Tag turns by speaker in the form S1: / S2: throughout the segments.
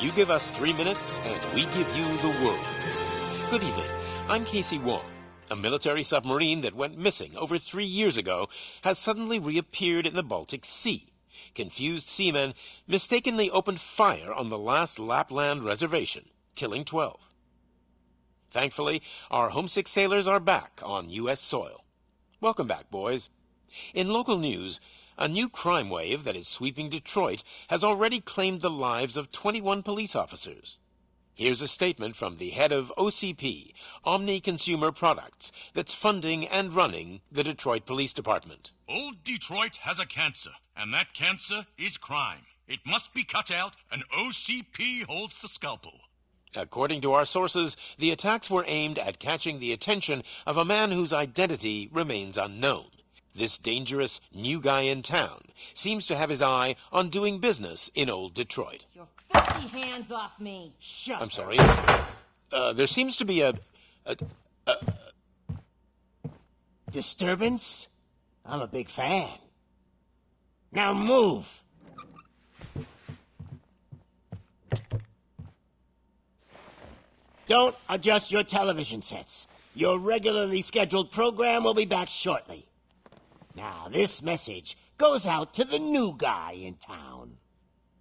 S1: You give us 3 minutes, and we give you the world. Good evening. I'm Casey Wong. A military submarine that went missing over 3 years ago has suddenly reappeared in the Baltic Sea. Confused seamen mistakenly opened fire on the last Lapland reservation, killing 12. Thankfully, our homesick sailors are back on U.S. soil. Welcome back, boys. In local news, a new crime wave that is sweeping Detroit has already claimed the lives of 21 police officers. Here's a statement from the head of OCP, Omni Consumer Products, that's funding and running the Detroit Police Department.
S2: Old Detroit has a cancer, and that cancer is crime. It must be cut out, and OCP holds the scalpel.
S1: According to our sources, the attacks were aimed at catching the attention of a man whose identity remains unknown. This dangerous new guy in town seems to have his eye on doing business in old Detroit.
S3: Your filthy hands off me. Shut
S1: I'm sorry. There seems to be a
S4: disturbance? I'm a big fan. Now move! Don't adjust your television sets. Your regularly scheduled program will be back shortly. Now, this message goes out to the new guy in town.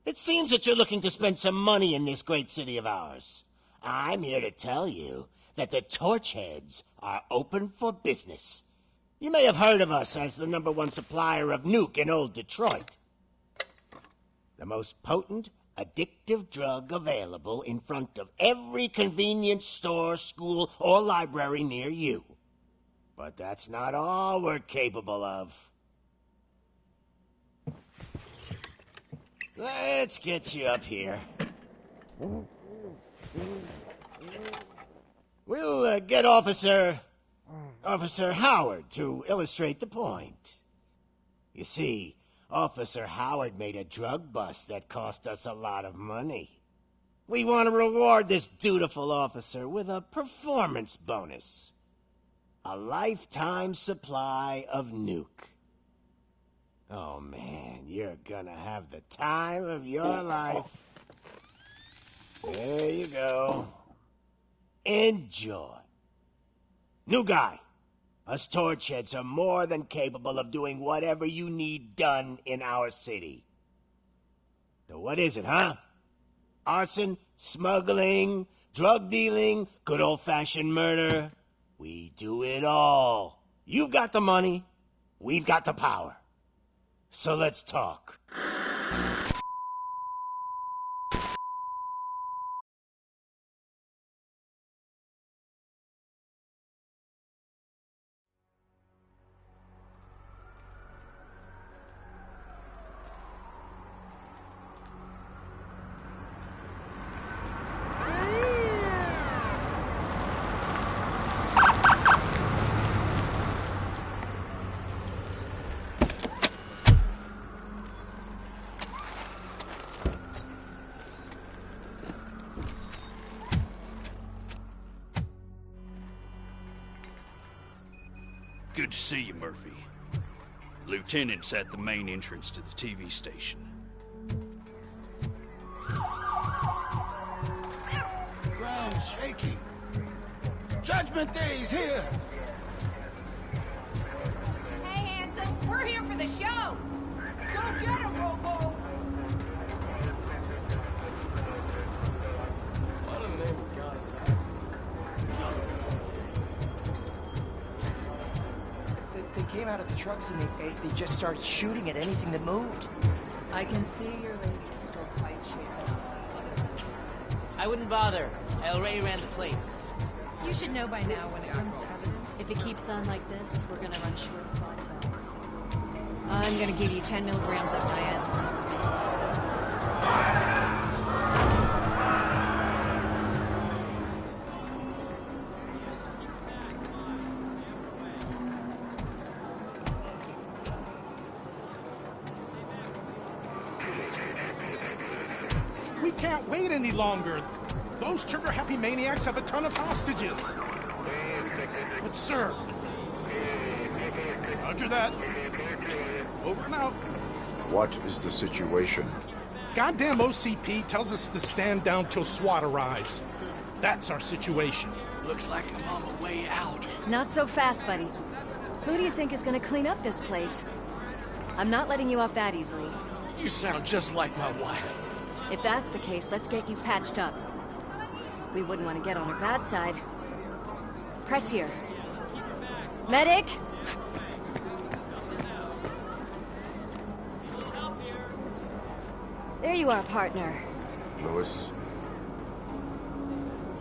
S4: It seems that you're looking to spend some money in this great city of ours. I'm here to tell you that the Torchheads are open for business. You may have heard of us as the #1 supplier of nuke in old Detroit. The most potent, addictive drug available in front of every convenience store, school, or library near you. But that's not all we're capable of. Let's get you up here. We'll get Officer Howard to illustrate the point. You see, Officer Howard made a drug bust that cost us a lot of money. We want to reward this dutiful officer with a performance bonus. A lifetime supply of nuke. Oh man, you're gonna have the time of your life. There you go. Enjoy. New guy, us Torchheads are more than capable of doing whatever you need done in our city. So what is it, huh? Arson, smuggling, drug dealing, good old-fashioned murder. We do it all. You've got the money, we've got the power. So let's talk.
S5: Good to see you, Murphy. Lieutenant's at the main entrance to the TV station.
S6: Ground shaking. Judgment Day is here.
S3: Hey, handsome, we're here for the show. Go get him, Robo.
S6: What a name of God is that? Just another day.
S7: They came out of the trucks and they just started shooting at anything that moved.
S8: I can see your lady is still quite shaken.
S9: I wouldn't bother. I already ran the plates.
S10: You should know by now when it comes to evidence.
S8: If it keeps on like this, we're gonna run short of body bags.
S10: I'm gonna give you 10 milligrams of diazepam to make it better.
S11: We can't wait any longer. Those trigger-happy maniacs have a ton of hostages. But, sir... Roger that. Over and out.
S12: What is the situation?
S11: Goddamn OCP tells us to stand down till SWAT arrives. That's our situation.
S5: Looks like I'm on my way out.
S10: Not so fast, buddy. Who do you think is gonna clean up this place? I'm not letting you off that easily.
S5: You sound just like my wife.
S10: If that's the case, let's get you patched up. We wouldn't want to get on her bad side. Press here. Medic! There you are, partner.
S12: Lewis?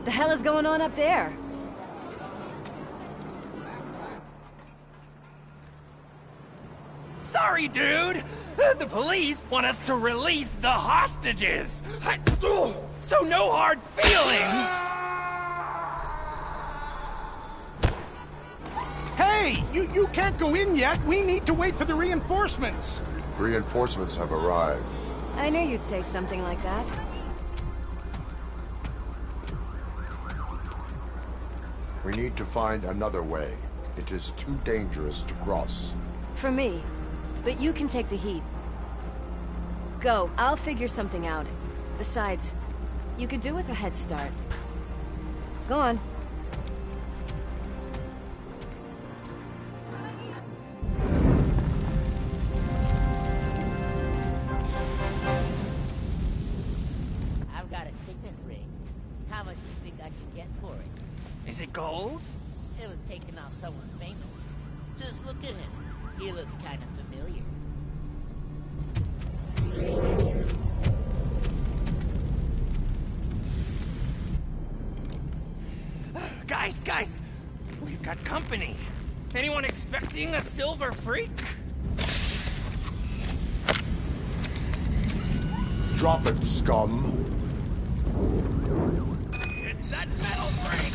S10: The hell is going on up there?
S13: Sorry, dude! The police want us to release the hostages! So no hard feelings!
S11: Hey! You can't go in yet! We need to wait for the reinforcements!
S12: Reinforcements have arrived.
S10: I knew you'd say something like that.
S12: We need to find another way. It is too dangerous to cross.
S10: For me. But you can take the heat. Go, I'll figure something out. Besides, you could do with a head start. Go on.
S9: I've got a signet ring. How much do you think I can get for it?
S13: Is it gold?
S9: It was taken off someone famous. Just look at him. He looks kind of familiar.
S13: Guys! We've got company. Anyone expecting a silver freak?
S12: Drop it, scum.
S13: It's that metal freak!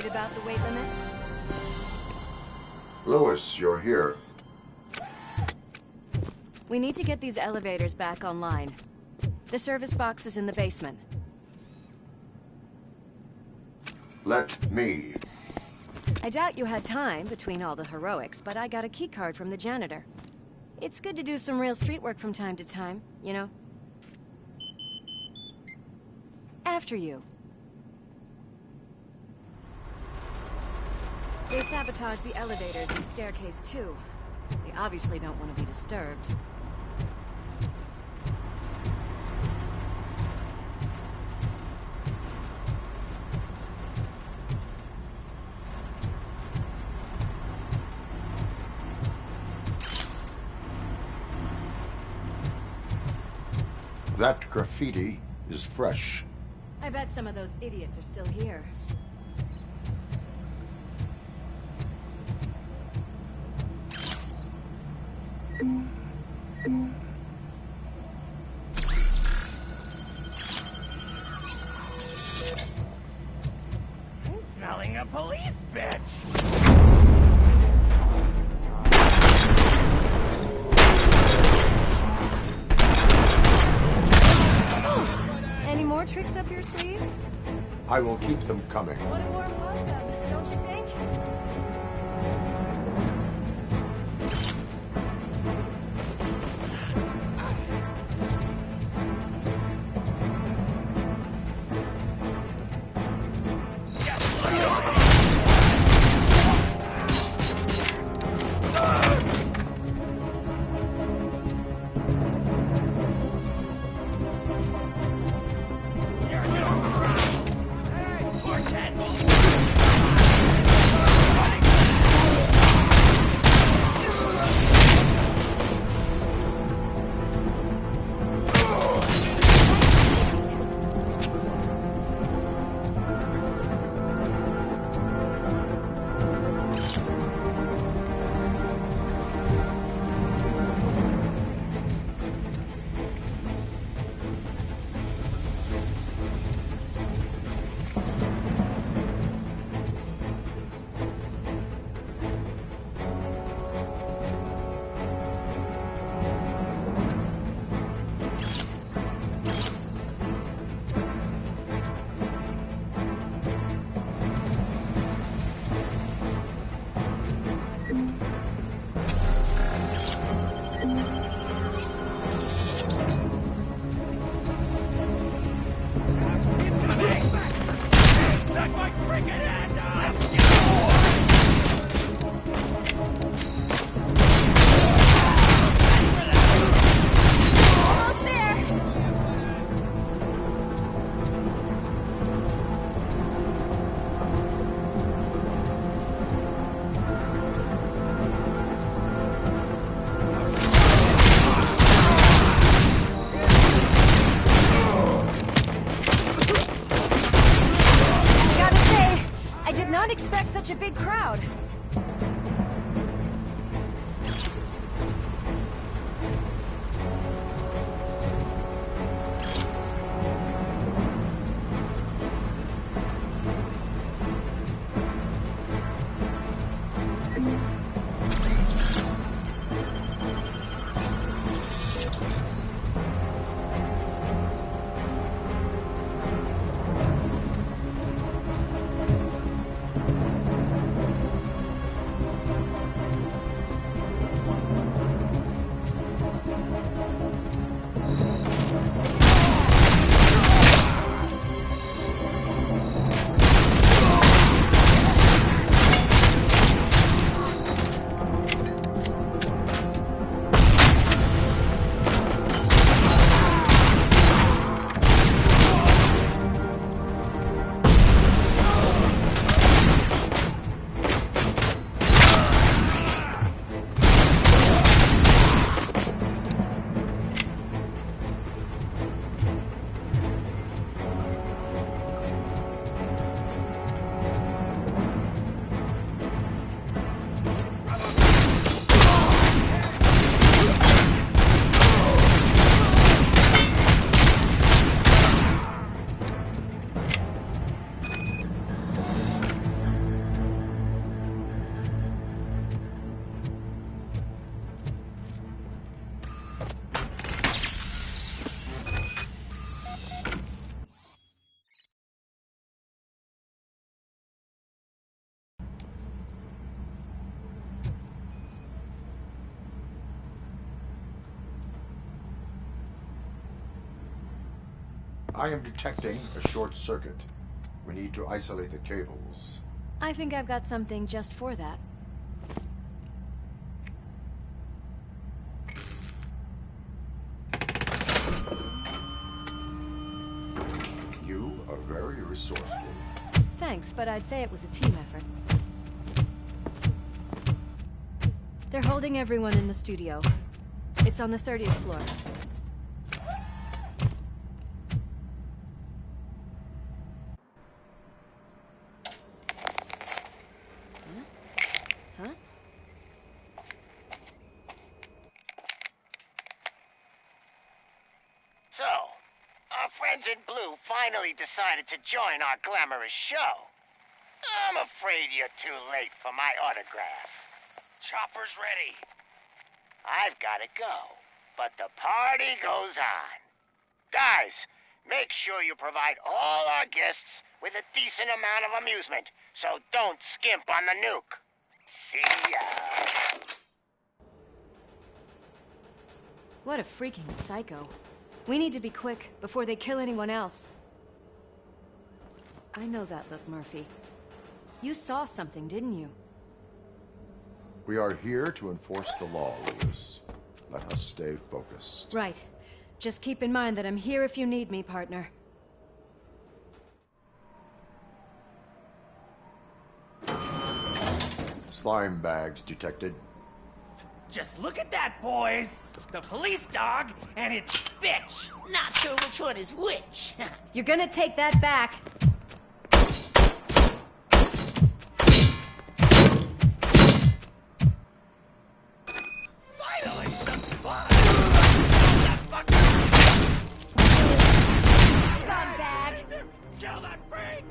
S10: About the weight limit?
S12: Lewis, you're here.
S10: We need to get these elevators back online. The service box is in the basement.
S12: Let me.
S10: I doubt you had time between all the heroics, but I got a keycard from the janitor. It's good to do some real street work from time to time, you know? After you. They sabotaged the elevators and staircase, too. They obviously don't want to be disturbed.
S12: That graffiti is fresh.
S10: I bet some of those idiots are still here.
S13: Smelling a police bitch!
S10: Any more tricks up your sleeve?
S12: I will keep them coming.
S10: What a warm welcome, don't you think? Expect such a big crowd.
S12: I am detecting a short circuit. We need to isolate the cables.
S10: I think I've got something just for that.
S12: You are very resourceful.
S10: Thanks, but I'd say it was a team effort. They're holding everyone in the studio. It's on the 30th floor. Huh?
S4: So, our friends in blue finally decided to join our glamorous show. I'm afraid you're too late for my autograph.
S13: Chopper's ready.
S4: I've got to go, but the party goes on. Guys, make sure you provide all our guests with a decent amount of amusement, so don't skimp on the nuke. See ya.
S10: What a freaking psycho. We need to be quick before they kill anyone else. I know that look, Murphy. You saw something, didn't you?
S12: We are here to enforce the law, Lewis. Let us stay focused.
S10: Right. Just keep in mind that I'm here if you need me, partner.
S12: Slime bags detected.
S13: Just look at that, boys! The police dog and its bitch!
S9: Not sure which one is which.
S10: You're gonna take that back.
S13: Finally, some fun!
S10: Scumbag!
S13: Kill that freak!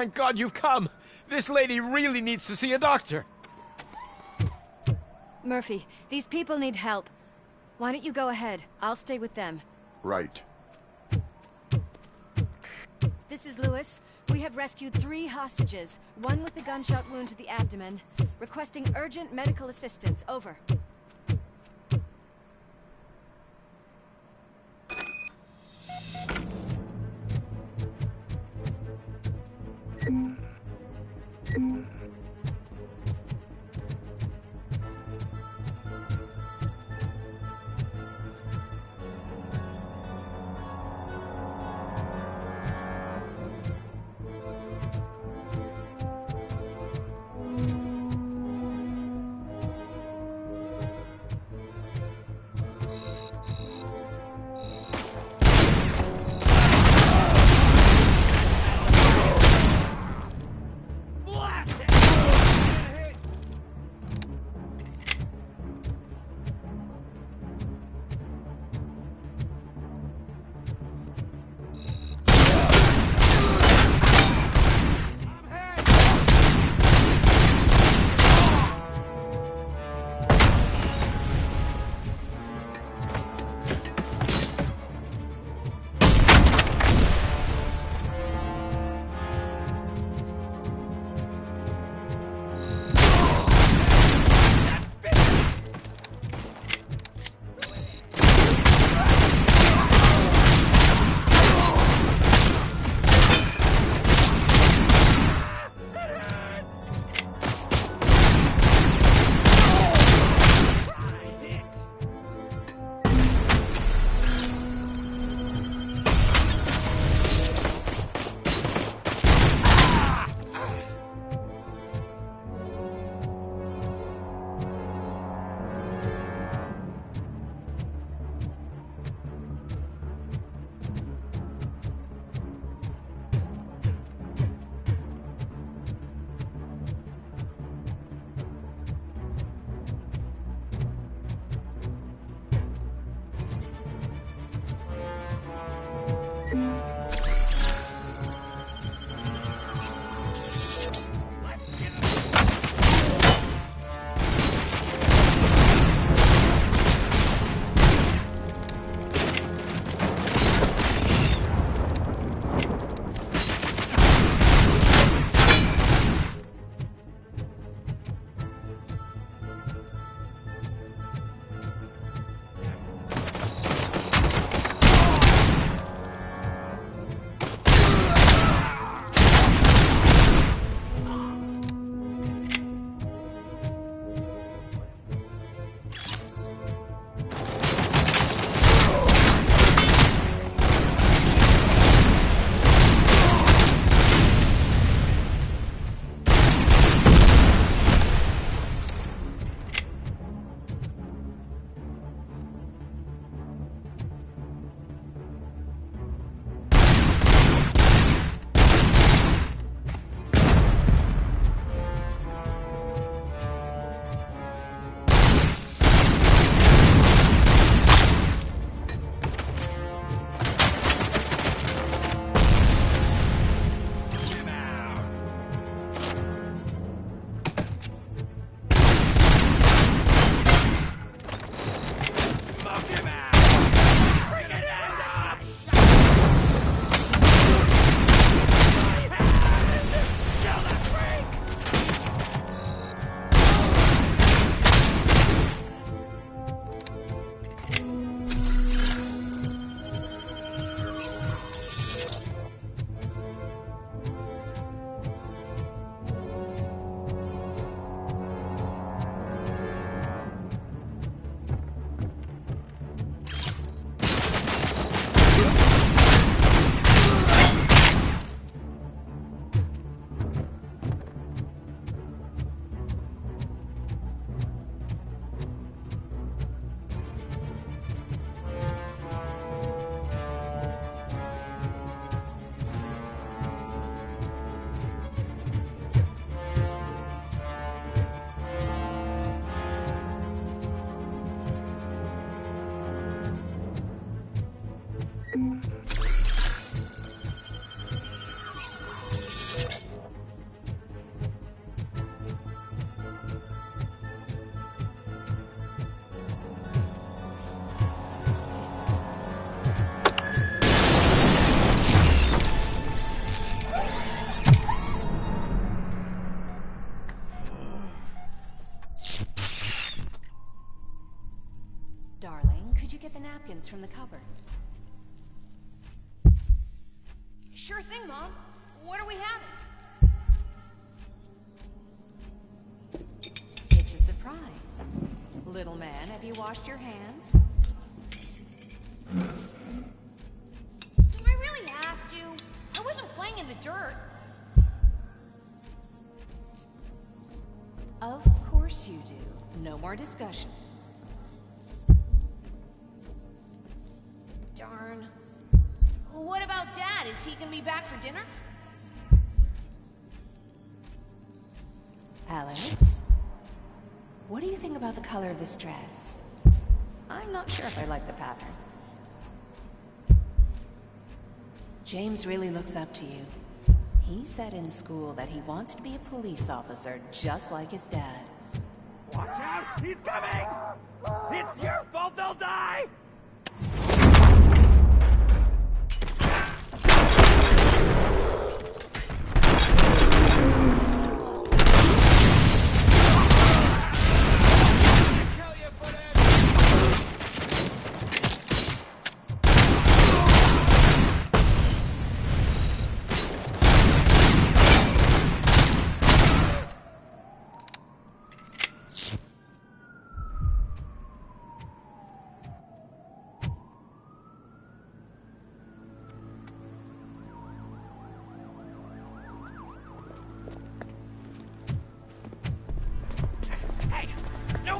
S14: Thank God you've come. This lady really needs to see a doctor.
S10: Murphy, these people need help. Why don't you go ahead? I'll stay with them.
S12: Right.
S10: This is Lewis. We have rescued 3 hostages, one with a gunshot wound to the abdomen. Requesting urgent medical assistance. Over.
S3: you get the napkins from the cupboard? Sure thing, Mom. What are we having? It's a surprise. Little man, have you washed your hands? Do I really have to? I wasn't playing in the dirt. Of course you do. No more discussion. Darn. What about Dad? Is he gonna be back for dinner? Alex? What do you think about the color of this dress? I'm not sure if I like the pattern. James really looks up to you. He said in school that he wants to be a police officer just like his dad.
S13: Watch out! He's coming! It's your fault they'll die!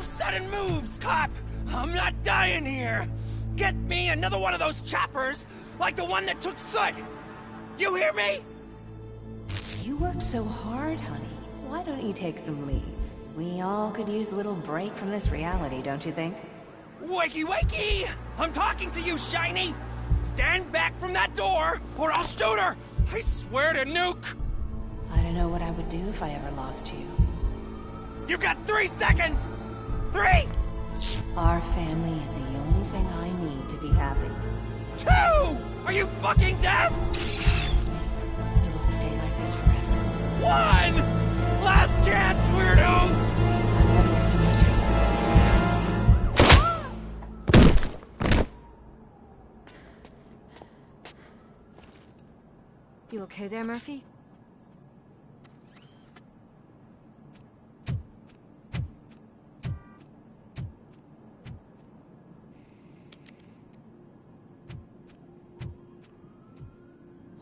S13: Sudden moves, cop! I'm not dying here! Get me another one of those choppers, like the one that took Soot! You hear me?
S3: You work so hard, honey. Why don't you take some leave? We all could use a little break from this reality, don't you think?
S13: Wakey, wakey! I'm talking to you, Shiny! Stand back from that door, or I'll shoot her! I swear to nuke!
S3: I don't know what I would do if I ever lost you.
S13: You got 3 seconds! 3!
S3: Our family is the only thing I need to be happy.
S13: 2! Are you fucking deaf?
S3: Trust me, we will stay like this forever.
S13: 1! Last chance, weirdo!
S3: I love you so much, Alex.
S10: You okay there, Murphy?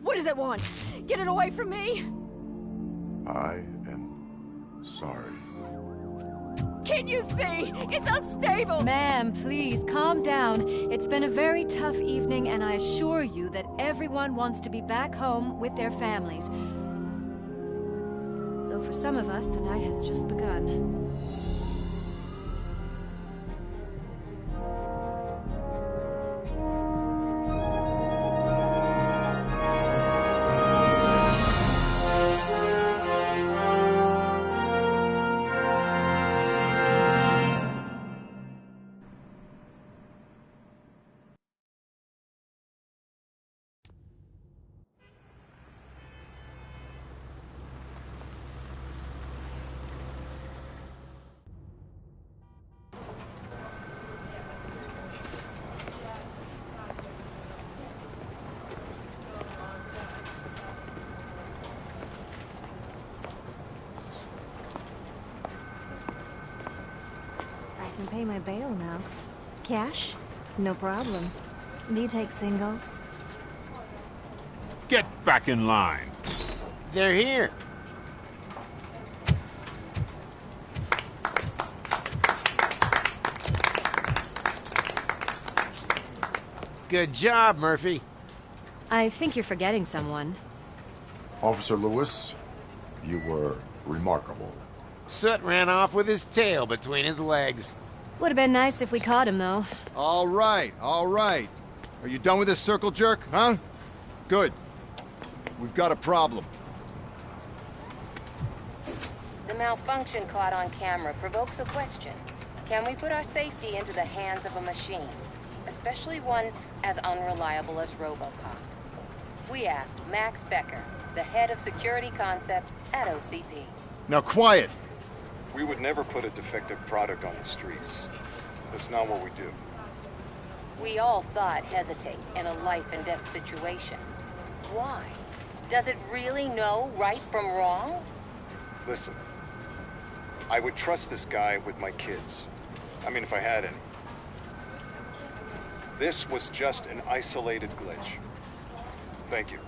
S15: What does it want? Get it away from me!
S12: I am sorry.
S15: Can't you see? It's unstable!
S10: Ma'am, please, calm down. It's been a very tough evening, and I assure you that everyone wants to be back home with their families. Though for some of us, the night has just begun.
S16: Pay my bail now. Cash? No problem. Do you take singles?
S17: Get back in line.
S4: They're here. Good job, Murphy.
S10: I think you're forgetting someone.
S12: Officer Lewis, you were remarkable.
S4: Soot ran off with his tail between his legs.
S10: Would have been nice if we caught him, though.
S17: All right, all right. Are you done with this circle jerk, huh? Good. We've got a problem.
S18: The malfunction caught on camera provokes a question. Can we put our safety into the hands of a machine? Especially one as unreliable as RoboCop. We asked Max Becker, the head of security concepts at OCP.
S17: Now quiet!
S19: We would never put a defective product on the streets. That's not what we do.
S18: We all saw it hesitate in a life-and-death situation. Why? Does it really know right from wrong?
S17: Listen, I would trust this guy with my kids. I mean, if I had any. This was just an isolated glitch. Thank you.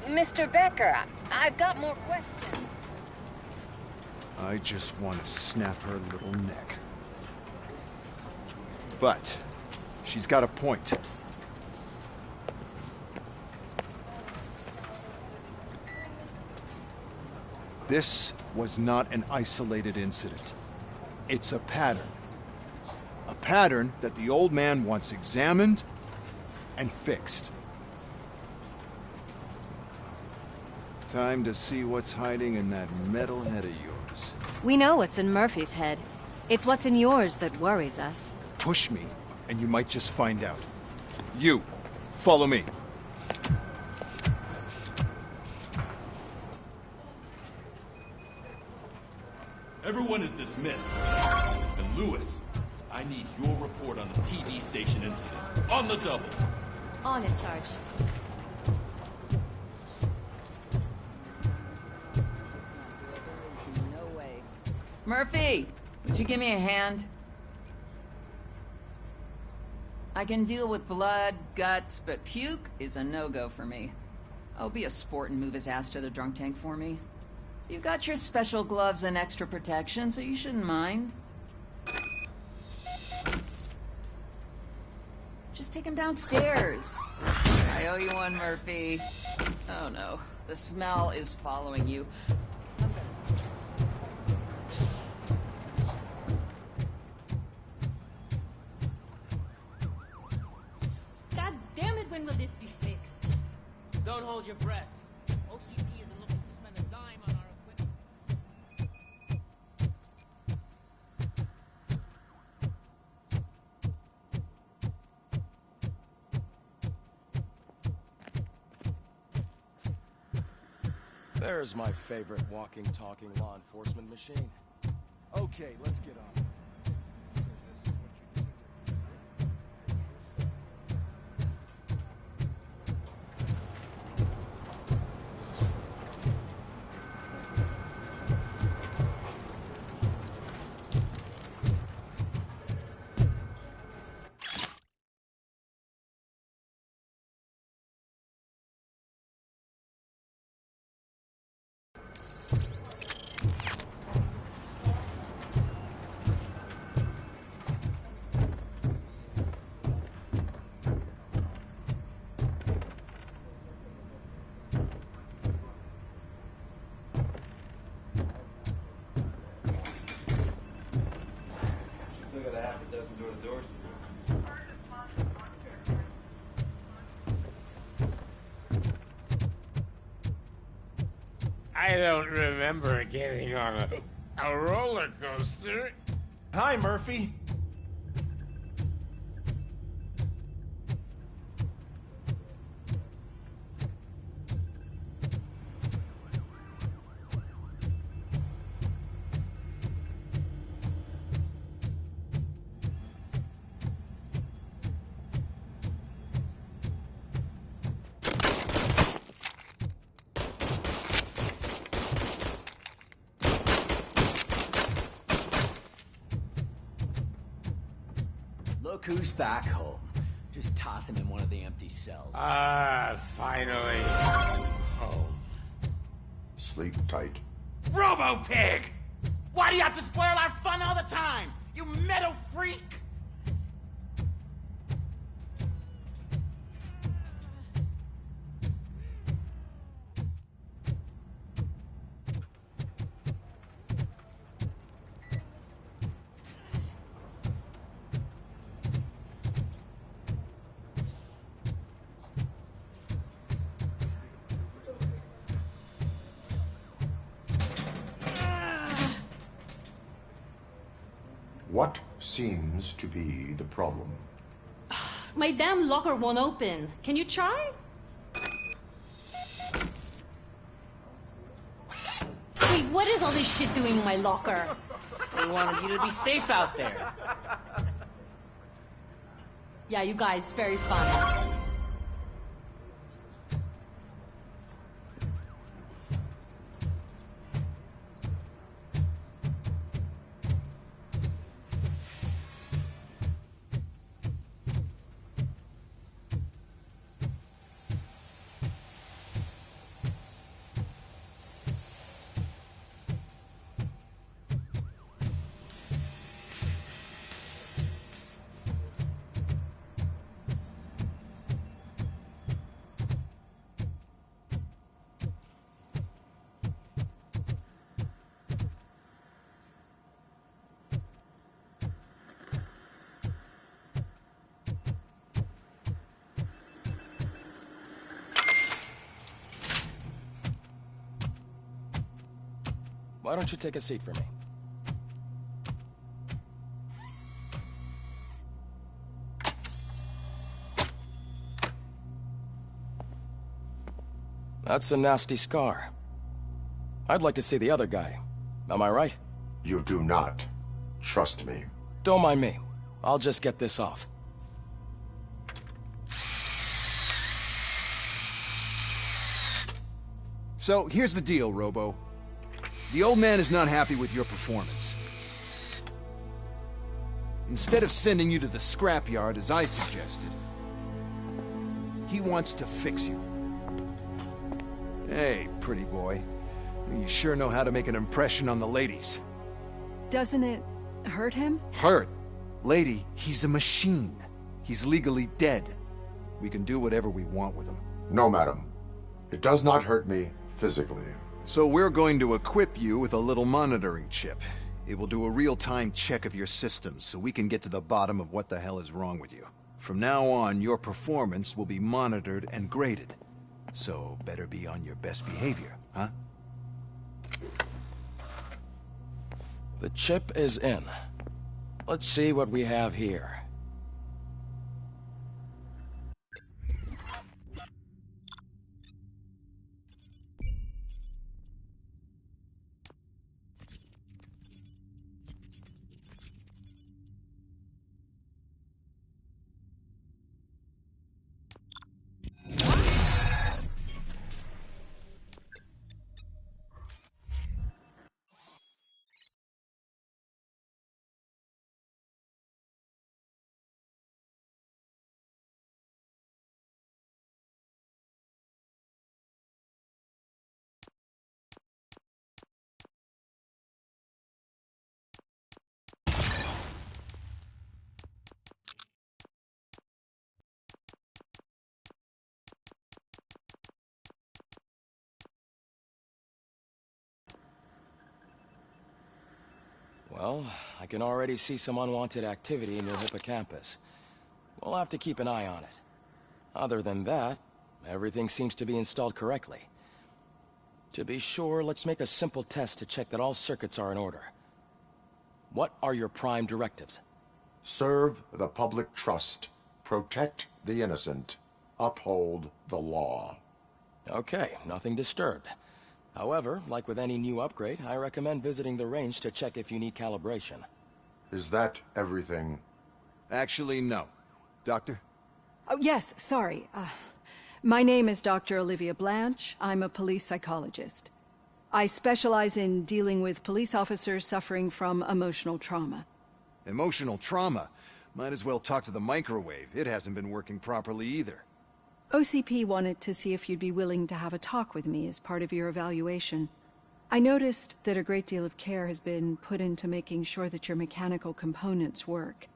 S18: Mr. Becker, I've got more questions.
S17: I just want to snap her little neck. But she's got a point. This was not an isolated incident. It's a pattern. A pattern that the old man wants examined and fixed. Time to see what's hiding in that metal head of yours.
S10: We know what's in Murphy's head. It's what's in yours that worries us.
S17: Push me, and you might just find out. You, follow me.
S6: Everyone is dismissed. And Lewis, I need your report on the TV station incident. On the double.
S15: On it, Sarge.
S8: No way. Murphy, would you give me a hand? I can deal with blood, guts, but puke is a no-go for me. I'll be a sport and move his ass to the drunk tank for me. You've got your special gloves and extra protection, so you shouldn't mind. Just take him downstairs. I owe you one, Murphy. Oh no, the smell is following you.
S15: God damn it, when will this be fixed?
S9: Don't hold your breath. OCP isn't looking to spend a dime on our equipment.
S6: There's my favorite walking, talking law enforcement machine.
S17: Okay, let's get on.
S4: I don't remember getting on a roller coaster.
S11: Hi, Murphy.
S19: Look who's back home. Just toss him in one of the empty cells.
S4: Finally. Home.
S12: Sleep tight.
S9: RoboPig! Why do you have to spoil our fun all the time? You metal freak!
S12: What seems to be the problem?
S15: My damn locker won't open. Can you try? Wait, what is all this shit doing in my locker?
S9: We wanted you to be safe out there.
S15: Yeah, you guys very fun.
S20: Why don't you take a seat for me? That's a nasty scar. I'd like to see the other guy. Am I right?
S12: You do not. Trust me.
S20: Don't mind me. I'll just get this off.
S17: So, here's the deal, Robo. The old man is not happy with your performance. Instead of sending you to the scrapyard, as I suggested, he wants to fix you. Hey, pretty boy. You sure know how to make an impression on the ladies.
S15: Doesn't it hurt him?
S17: Hurt? Lady, he's a machine. He's legally dead. We can do whatever we want with him.
S12: No, madam. It does not hurt me physically.
S17: So we're going to equip you with a little monitoring chip. It will do a real-time check of your systems so we can get to the bottom of what the hell is wrong with you. From now on, your performance will be monitored and graded. So better be on your best behavior, huh?
S20: The chip is in. Let's see what we have here. Well, I can already see some unwanted activity in your hippocampus. We'll have to keep an eye on it. Other than that, everything seems to be installed correctly. To be sure, let's make a simple test to check that all circuits are in order. What are your prime directives?
S12: Serve the public trust. Protect the innocent. Uphold the law.
S20: Okay, nothing disturbed. However, like with any new upgrade, I recommend visiting the range to check if you need calibration.
S12: Is that everything?
S17: Actually, no. Doctor?
S15: Oh, yes, sorry. My name is Dr. Olivia Blanche. I'm a police psychologist. I specialize in dealing with police officers suffering from emotional trauma.
S17: Emotional trauma? Might as well talk to the microwave. It hasn't been working properly either.
S15: OCP wanted to see if you'd be willing to have a talk with me as part of your evaluation. I noticed that a great deal of care has been put into making sure that your mechanical components work.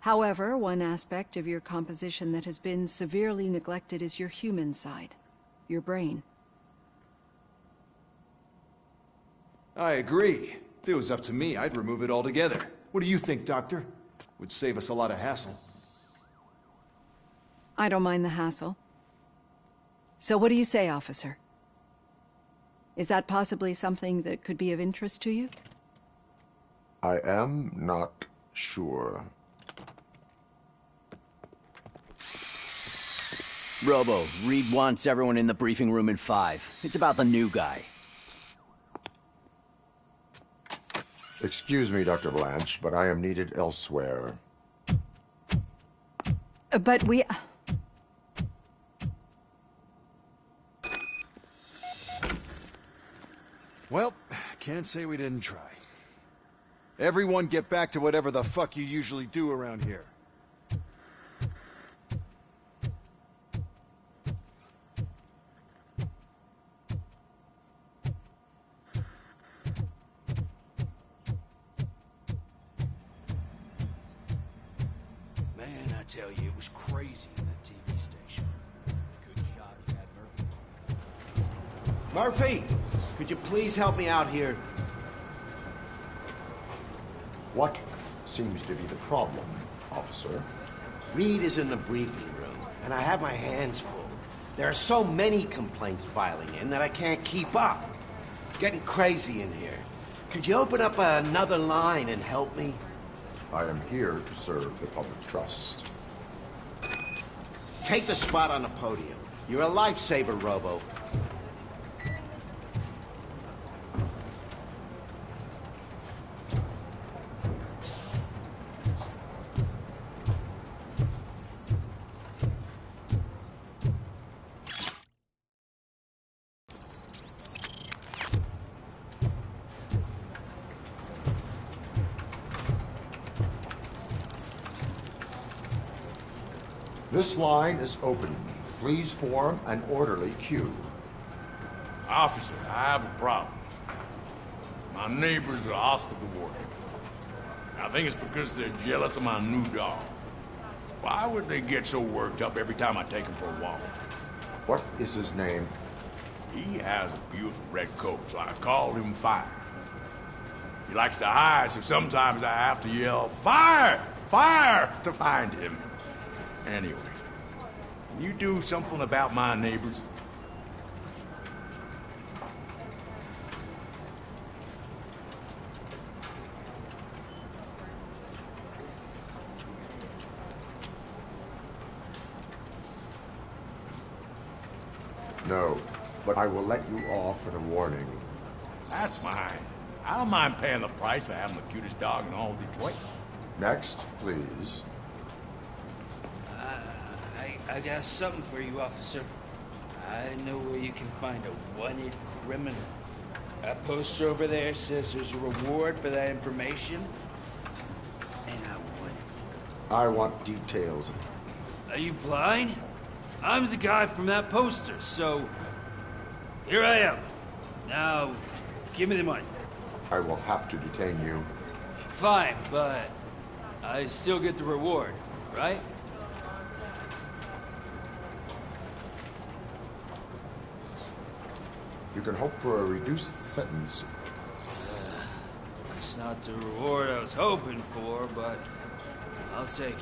S15: However, one aspect of your composition that has been severely neglected is your human side, your brain.
S17: I agree. If it was up to me, I'd remove it altogether. What do you think, Doctor? Would save us a lot of hassle.
S15: I don't mind the hassle. So what do you say, officer? Is that possibly something that could be of interest to you?
S12: I am not sure.
S19: Robo, Reed wants everyone in the briefing room in 5. It's about the new guy.
S12: Excuse me, Dr. Blanche, but I am needed elsewhere.
S15: But we...
S17: Well, can't say we didn't try. Everyone get back to whatever the fuck you usually do around here.
S5: Man, I tell you, it was crazy in that TV station.
S7: Good shot you had, Murphy! Murphy! Could you please help me out here?
S12: What seems to be the problem, officer?
S7: Reed is in the briefing room, and I have my hands full. There are so many complaints filing in that I can't keep up. It's getting crazy in here. Could you open up another line and help me?
S12: I am here to serve the public trust.
S7: Take the spot on the podium. You're a lifesaver, Robo.
S12: This line is open. Please form an orderly queue.
S6: Officer, I have a problem. My neighbors are hostile toward me. I think it's because they're jealous of my new dog. Why would they get so worked up every time I take him for a walk?
S12: What is his name?
S6: He has a beautiful red coat, so I called him Fire. He likes to hide, so sometimes I have to yell, "Fire! Fire!" to find him. Anyway, can you do something about my neighbors?
S12: No, but I will let you off with a warning.
S6: That's fine. I don't mind paying the price for having the cutest dog in all Detroit.
S12: Next, please.
S5: I got something for you, officer. I know where you can find a wanted criminal. That poster over there says there's a reward for that information. And I want it.
S12: I want details.
S5: Are you blind? I'm the guy from that poster, so... Here I am. Now, give me the money.
S12: I will have to detain you.
S5: Fine, but I still get the reward, right?
S12: You can hope for a reduced sentence.
S5: It's not the reward I was hoping for, but I'll take it.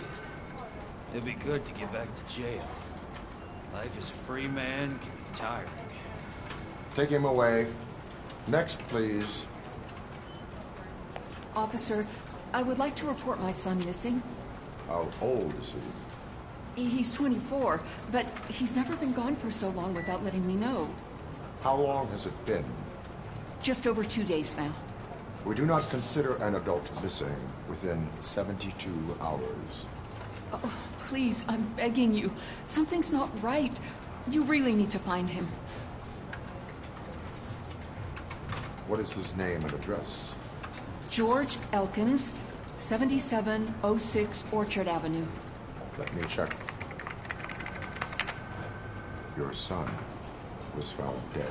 S5: It'd be good to get back to jail. Life as a free man can be tiring.
S12: Take him away. Next, please.
S8: Officer, I would like to report my son missing.
S12: How old is he?
S8: He's 24, but he's never been gone for so long without letting me know.
S12: How long has it been?
S8: Just over 2 days now.
S12: We do not consider an adult missing within 72 hours.
S8: Oh, please, I'm begging you. Something's not right. You really need to find him.
S12: What is his name and address?
S8: George Elkins, 7706 Orchard Avenue.
S12: Let me check. Your son was found dead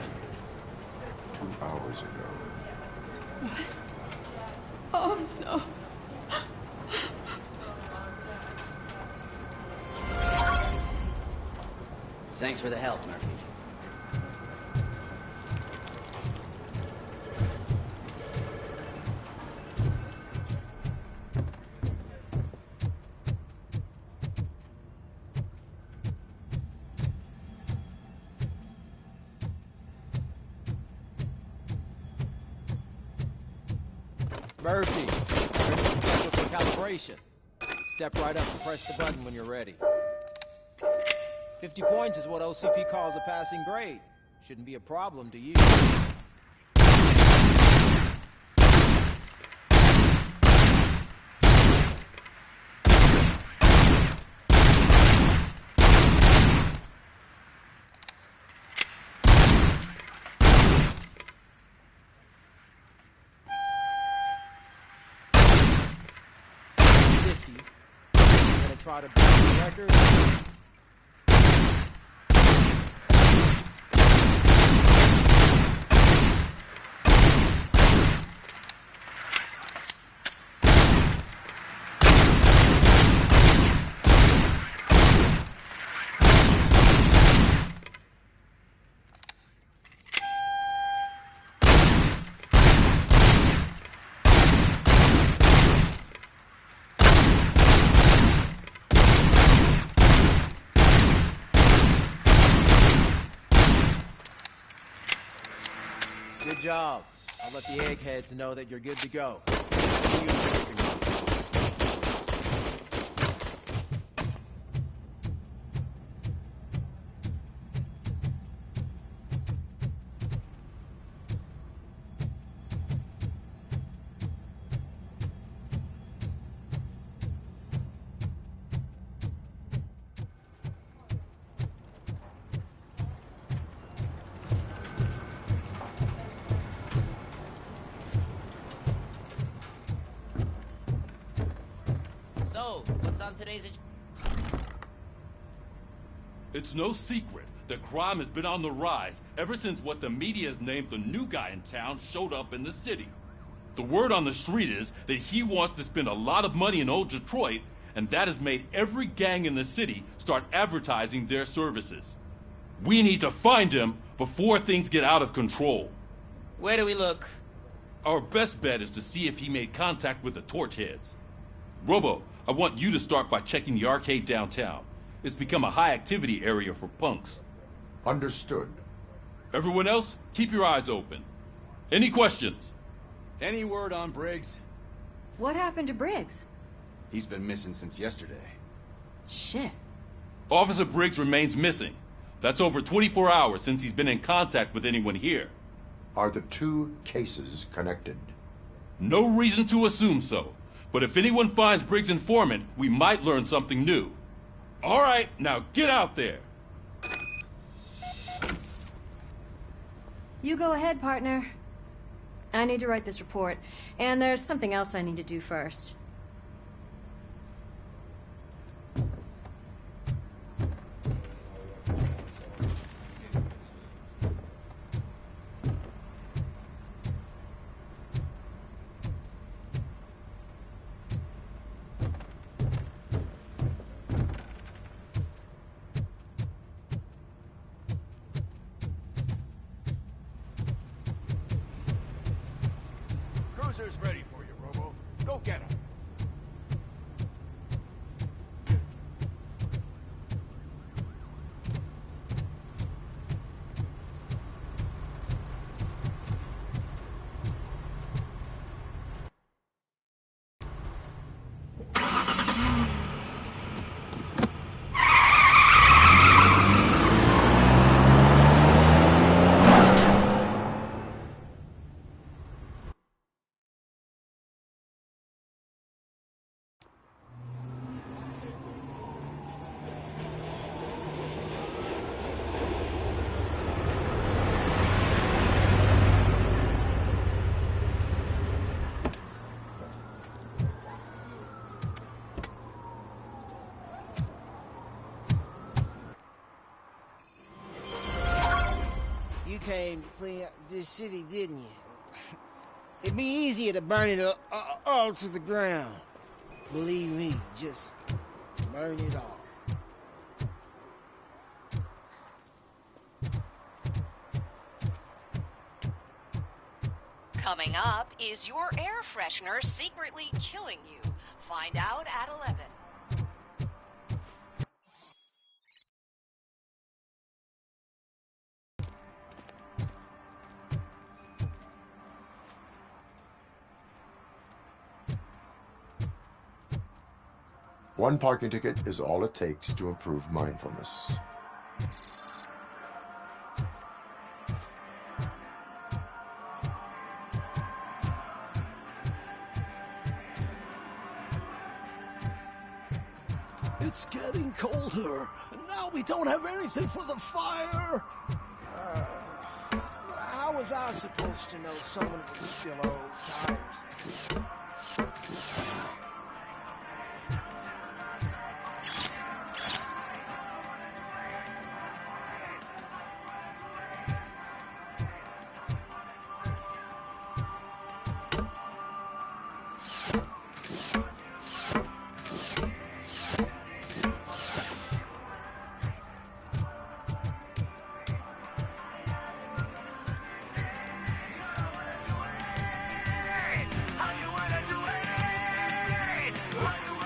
S12: 2 hours ago.
S8: What? Oh, no.
S19: Thanks for the help, Murphy.
S7: Murphy, you're scheduled for calibration. Step right up and press the button when you're ready. 50 points is what OCP calls a passing grade. Shouldn't be a problem to you.
S19: 50. You gonna try to beat the record? Good job. I'll let the eggheads know that you're good to go.
S9: So, what's on today's
S21: It's no secret that crime has been on the rise ever since what the media has named the new guy in town showed up in the city. The word on the street is that he wants to spend a lot of money in old Detroit, and that has made every gang in the city start advertising their services. We need to find him before things get out of control.
S9: Where do we look?
S21: Our best bet is to see if he made contact with the Torchheads. Robo, I want you to start by checking the arcade downtown. It's become a high-activity area for punks.
S12: Understood.
S21: Everyone else, keep your eyes open. Any questions?
S19: Any word on Briggs?
S10: What happened to Briggs?
S19: He's been missing since yesterday.
S10: Shit.
S21: Officer Briggs remains missing. That's over 24 hours since he's been in contact with anyone here.
S12: Are the two cases connected?
S21: No reason to assume so. But if anyone finds Briggs' informant, we might learn something new. All right, now get out there.
S10: You go ahead, partner. I need to write this report, and there's something else I need to do first.
S6: Cruiser's ready for you, Robo. Go get him.
S13: You came to clean up this city, didn't you? It'd be easier to burn it all to the ground. Believe me, just burn it all.
S3: Coming up, is your air freshener secretly killing you? Find out at 11.
S12: One parking ticket is all it takes to improve mindfulness.
S22: It's getting colder, and now we don't have anything for the fire.
S13: How was I supposed to know someone would steal old tires?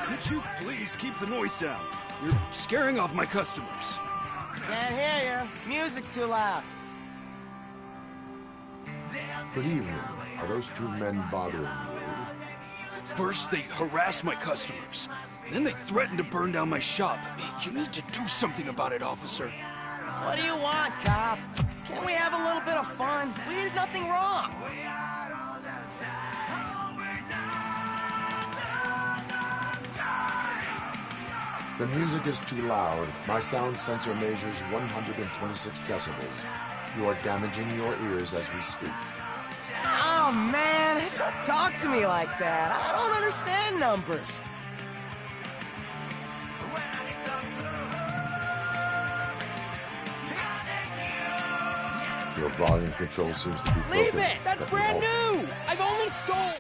S1: Could you please keep the noise down? You're scaring off my customers.
S13: Can't hear you. Music's too loud.
S12: Good evening. Are those two men bothering you?
S1: First, they harass my customers. Then they threaten to burn down my shop. You need to do something about it, officer.
S13: What do you want, cop? Can't we have a little bit of fun? We did nothing wrong.
S12: The music is too loud. My sound sensor measures 126 decibels. You are damaging your ears as we speak.
S13: Oh, man, don't talk to me like that. I don't understand numbers.
S12: Your volume control seems to be broken.
S13: Leave it! That's brand new! I've only stole...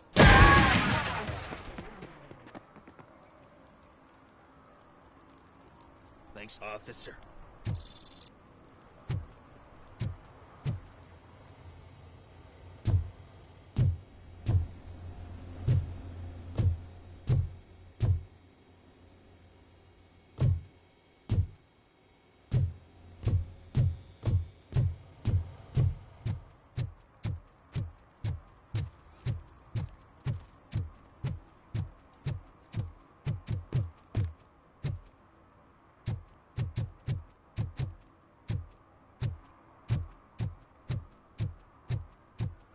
S1: Thanks, officer.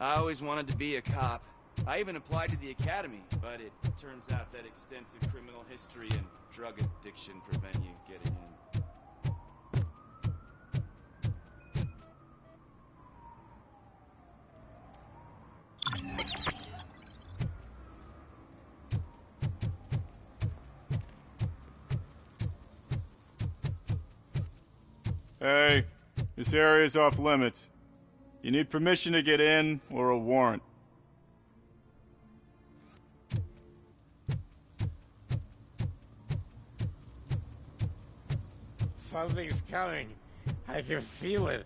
S2: I always wanted to be a cop. I even applied to the academy, but it turns out that extensive criminal history and drug addiction prevent you getting in.
S23: Hey, this area's off limits. You need permission to get in, or a warrant.
S13: Something's coming. I can feel it.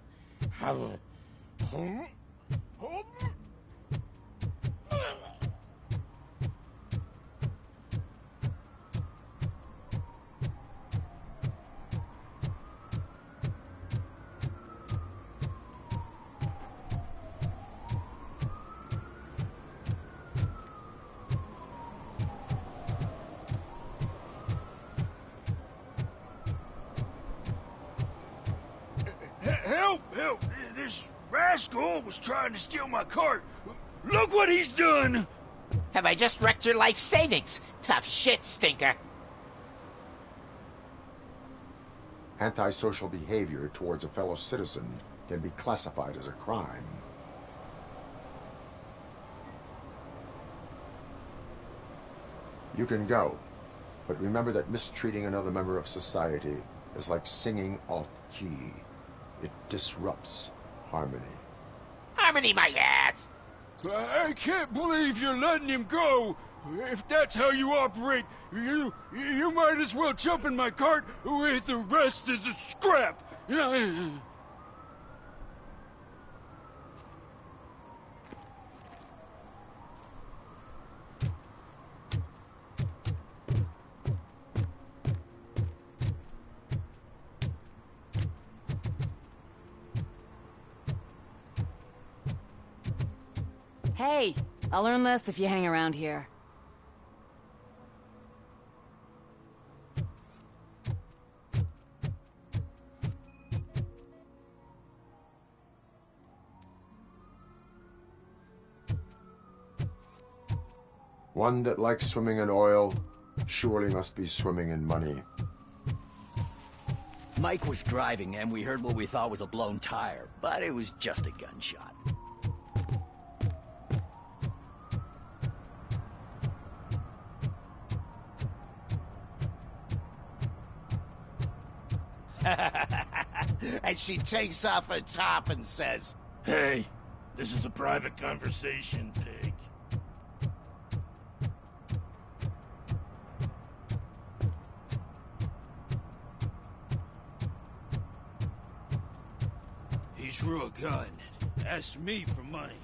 S1: Help! Help! This rascal was trying to steal my cart. Look what he's done!
S9: Have I just wrecked your life savings? Tough shit, stinker.
S12: Antisocial behavior towards a fellow citizen can be classified as a crime. You can go, but remember that mistreating another member of society is like singing off key. It disrupts harmony.
S9: Harmony my ass!
S1: I can't believe you're letting him go! If that's how you operate, you might as well jump in my cart with the rest of the scrap!
S10: Hey, I'll earn less if you hang around here.
S12: One that likes swimming in oil surely must be swimming in money.
S19: Mike was driving and we heard what we thought was a blown tire, but it was just a gunshot.
S7: And she takes off her top and says,
S22: "Hey, this is a private conversation, pig."
S5: drew a gun and asked me for money.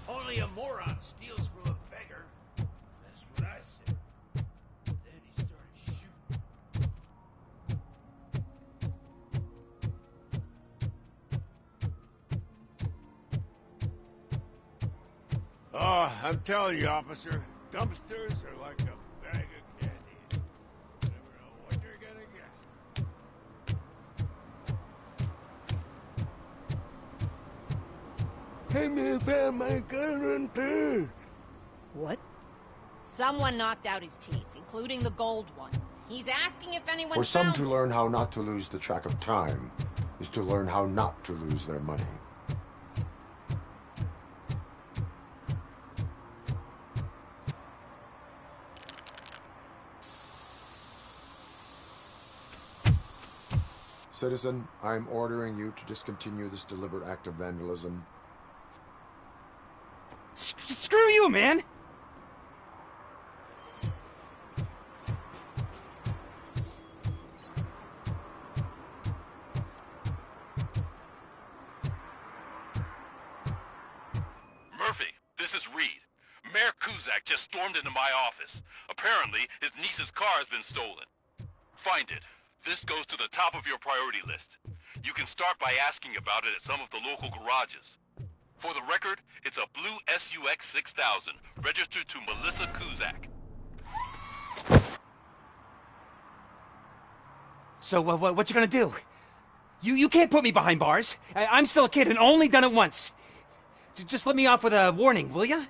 S7: Only a moron steals from a beggar.
S5: That's what I said. Then he started shooting.
S1: Oh, I'm telling you, officer, dumpsters are like a bag of candy. You never know what you're gonna get.
S13: Hey, me found my gun and purse.
S9: What? Someone knocked out his teeth, including the gold one. He's asking if anyone
S12: For some
S9: found
S12: to learn how not to lose the track of time is to learn how not to lose their money. Citizen, I am ordering you to discontinue this deliberate act of vandalism.
S14: Screw you, man!
S16: Murphy, this is Reed. Mayor Kuzak just stormed into my office. Apparently, his niece's car has been stolen. Find it. This goes to the top of your priority list. You can start by asking about it at some of the local garages. For the record, it's a blue SUX 6000, registered to Melissa Kuzak.
S14: So, what you gonna do? You can't put me behind bars. I'm still a kid and only done it once. Just let me off with a warning, will ya?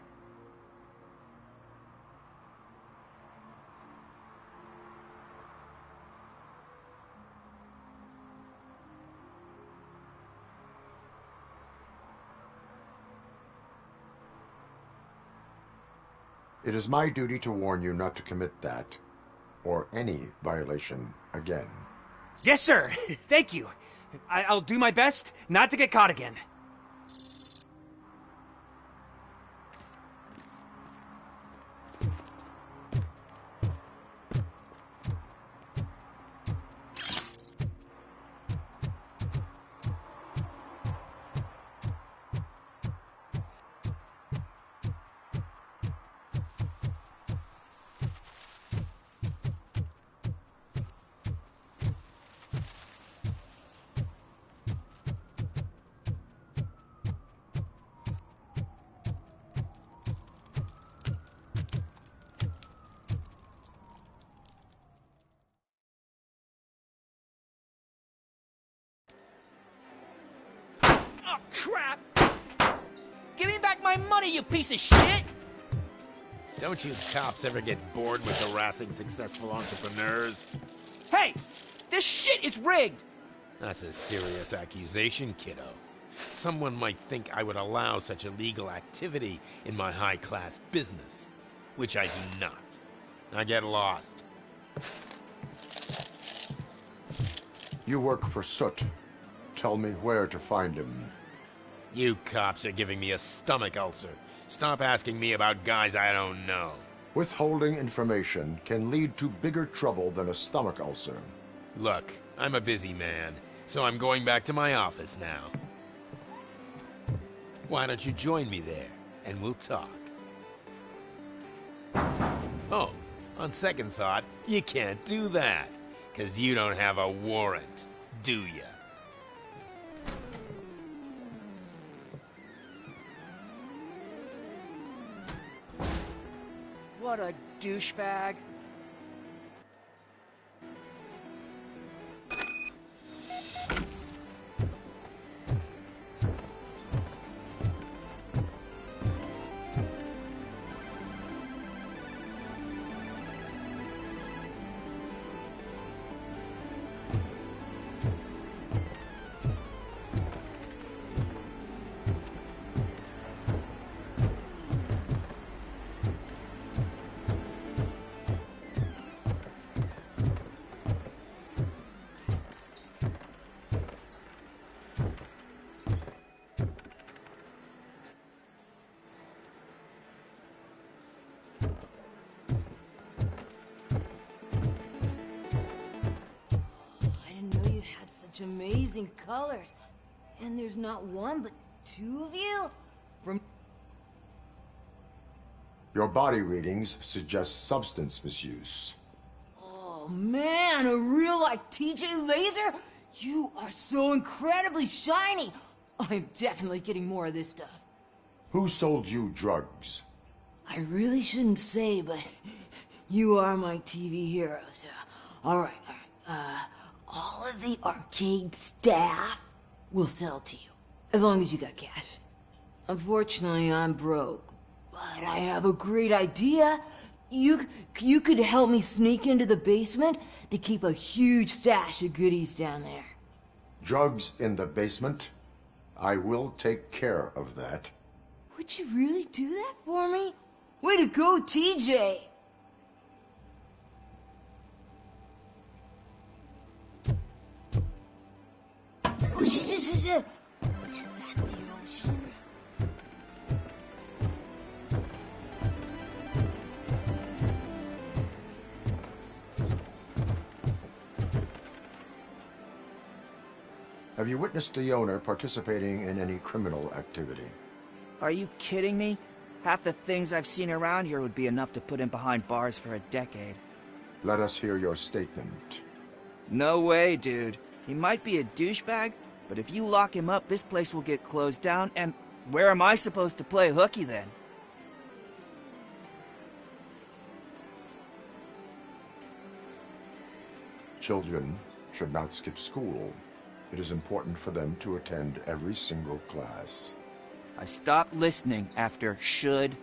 S12: It is my duty to warn you not to commit that, or any violation, again.
S14: Yes, sir. Thank you. I'll do my best not to get caught again.
S9: Oh, crap! Give me back my money, you piece of shit!
S18: Don't you cops ever get bored with harassing successful entrepreneurs?
S9: Hey! This shit is rigged!
S18: That's a serious accusation, kiddo. Someone might think I would allow such illegal activity in my high-class business, which I do not. Now get lost.
S12: You work for Soot. Tell me where to find him.
S18: You cops are giving me a stomach ulcer. Stop asking me about guys I don't know.
S12: Withholding information can lead to bigger trouble than a stomach ulcer.
S18: Look, I'm a busy man, so I'm going back to my office now. Why don't you join me there, and we'll talk. Oh, on second thought, you can't do that, 'cause you don't have a warrant, do ya?
S14: What a douchebag.
S10: Amazing colors.
S9: And there's not one, but two of you? From...
S12: Your body readings suggest substance misuse.
S9: Oh man, a real like TJ Laser? You are so incredibly shiny! I'm definitely getting more of this stuff.
S12: Who sold you drugs?
S9: I really shouldn't say, but you are my TV heroes. Alright. All of the arcade staff will sell to you, as long as you got cash. Unfortunately, I'm broke, but I have a great idea. You could help me sneak into the basement. They keep a huge stash of goodies down there.
S12: Drugs in the basement? I will take care of that.
S9: Would you really do that for me? Way to go, TJ! Is that the ocean?
S12: Have you witnessed the owner participating in any criminal activity?
S4: Are you kidding me? Half the things I've seen around here would be enough to put him behind bars for a decade.
S12: Let us hear your statement.
S4: No way, dude. He might be a douchebag, but if you lock him up, this place will get closed down, and where am I supposed to play hooky then?
S12: Children should not skip school. It is important for them to attend every single class.
S4: I stopped listening after should.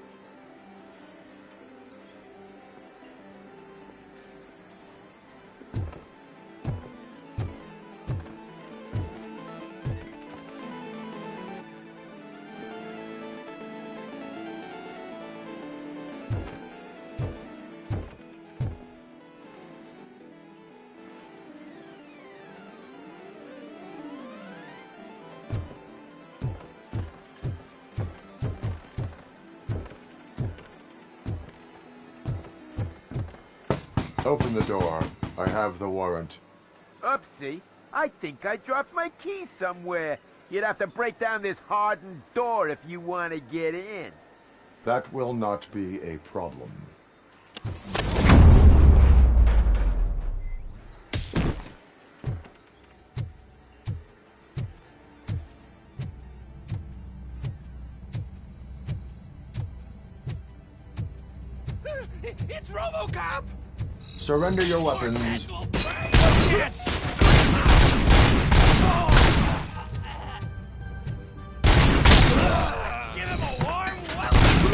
S12: Open the door. I have the warrant.
S11: Oopsie. I think I dropped my keys somewhere. You'd have to break down this hardened door if you want to get in.
S12: That will not be a problem.
S14: It's RoboCop!
S12: Surrender your weapons.
S14: Give him a warm welcome!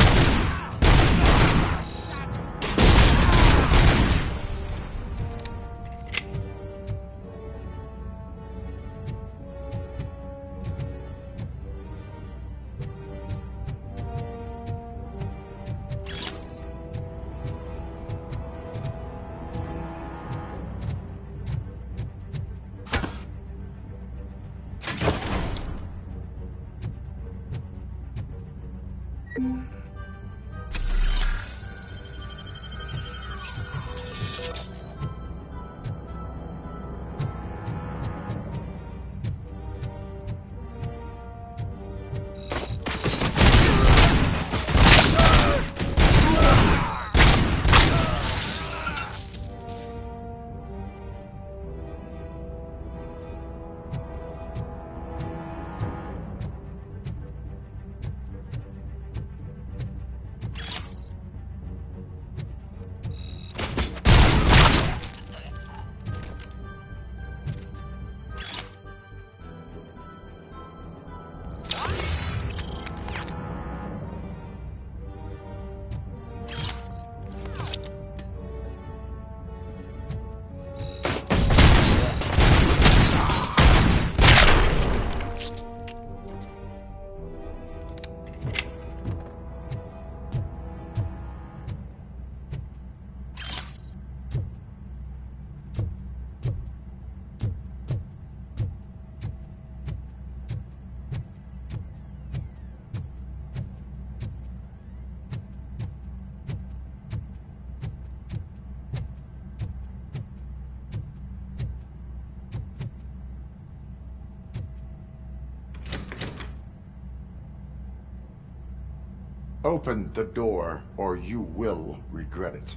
S12: open the door, or you will regret it.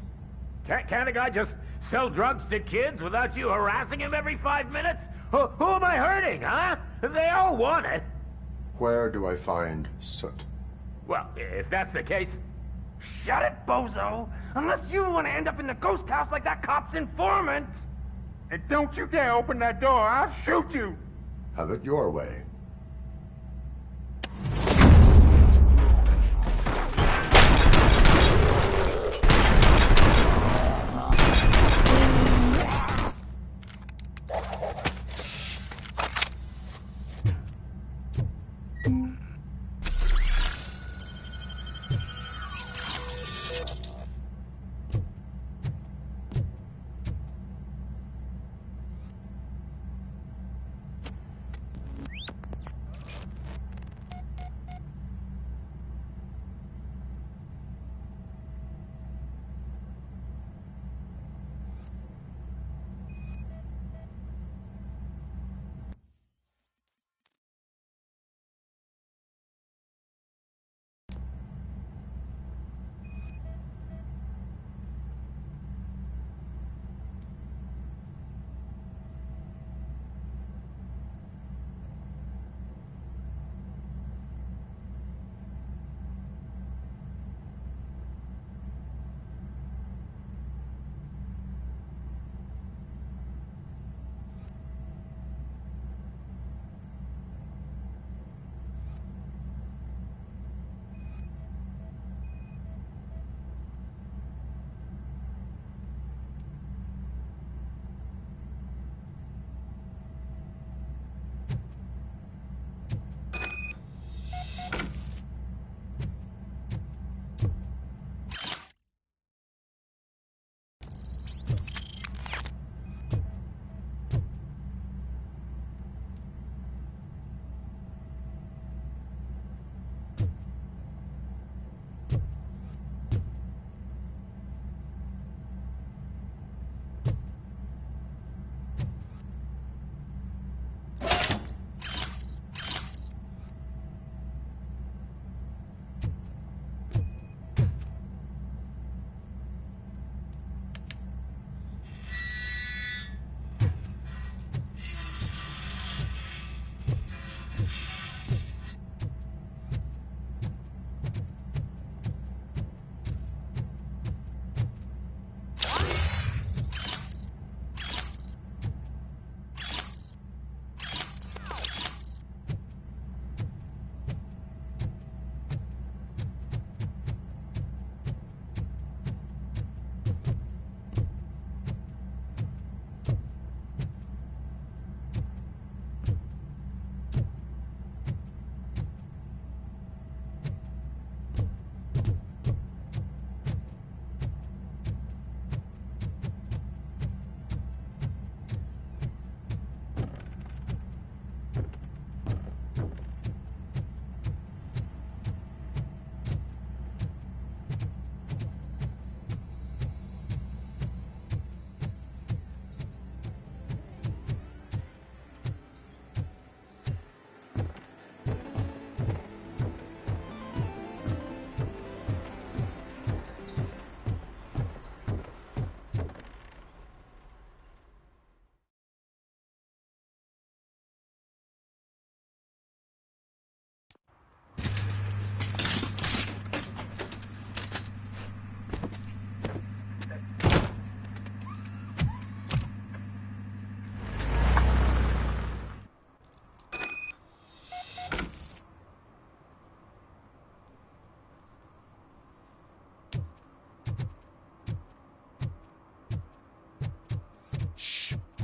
S11: Can't a guy just sell drugs to kids without you harassing him every 5 minutes? Who am I hurting, huh? They all want it.
S12: Where do I find Soot?
S11: Well, if that's the case... Shut it, bozo! Unless you want to end up in the ghost house like that cop's informant! And don't you dare open that door, I'll shoot you!
S12: Have it your way.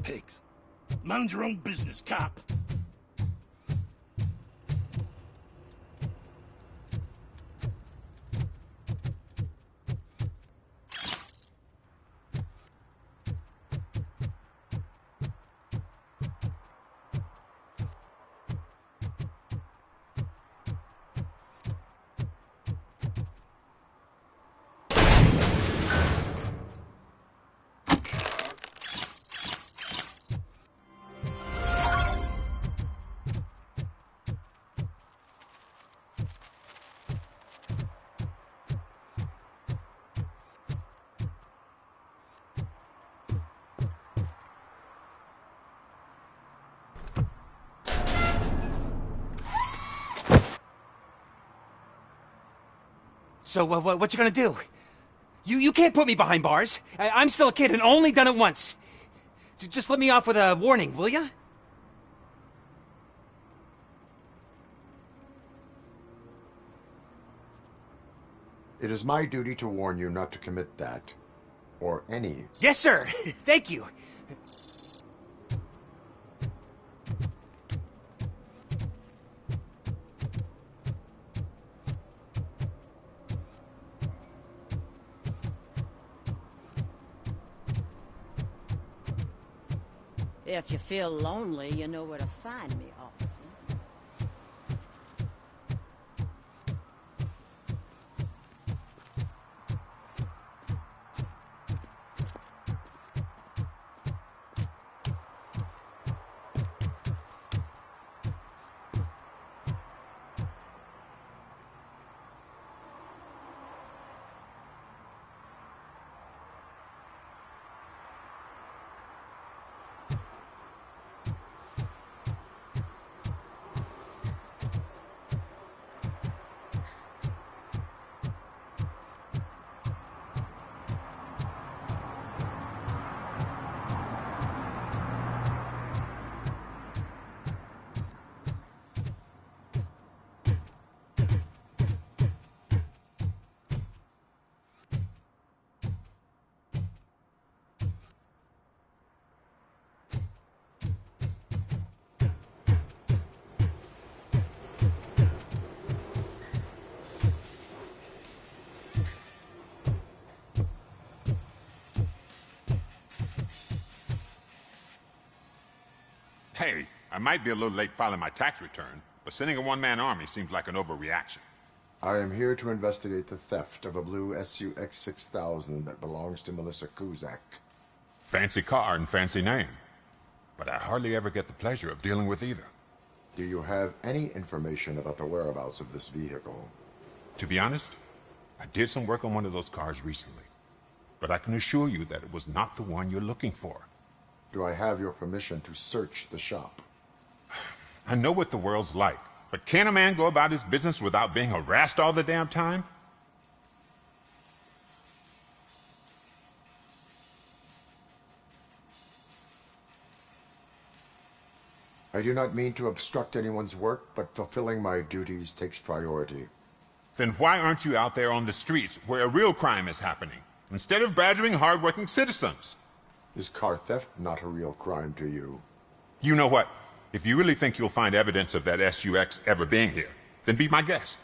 S15: Pigs. Mind your own business, cop.
S14: So, what you gonna do? You can't put me behind bars. I'm still a kid and only done it once. Just let me off with a warning, will ya?
S12: It is my duty to warn you not to commit that. Or any.
S14: Yes, sir. Thank you.
S8: If you feel lonely, you know where to find me, officer.
S16: Hey, I might be a little late filing my tax return, but sending a one-man army seems like an overreaction.
S12: I am here to investigate the theft of a blue SUX 6000 that belongs to Melissa Kuzak.
S16: Fancy car and fancy name. But I hardly ever get the pleasure of dealing with either.
S12: Do you have any information about the whereabouts of this vehicle?
S16: To be honest, I did some work on one of those cars recently. But I can assure you that it was not the one you're looking for.
S12: Do I have your permission to search the shop?
S16: I know what the world's like, but can a man go about his business without being harassed all the damn time?
S12: I do not mean to obstruct anyone's work, but fulfilling my duties takes priority.
S16: Then why aren't you out there on the streets where a real crime is happening, instead of badgering hard-working citizens?
S12: Is car theft not a real crime to you?
S16: You know what? If you really think you'll find evidence of that SUX ever being here, then be my guest.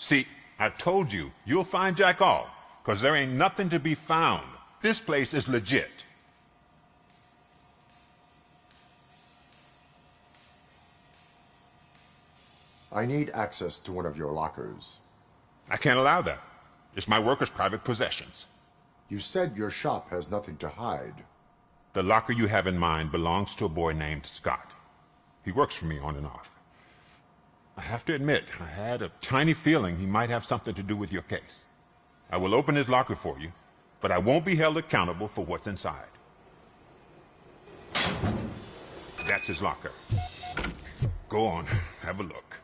S16: See, I've told you, you'll find Jack all, because there ain't nothing to be found. This place is legit.
S12: I need access to one of your lockers.
S16: I can't allow that. It's my workers' private possessions.
S12: You said your shop has nothing to hide.
S16: The locker you have in mind belongs to a boy named Scott. He works for me on and off. I have to admit, I had a tiny feeling he might have something to do with your case. I will open his locker for you, but I won't be held accountable for what's inside. That's his locker. Go on, have a look.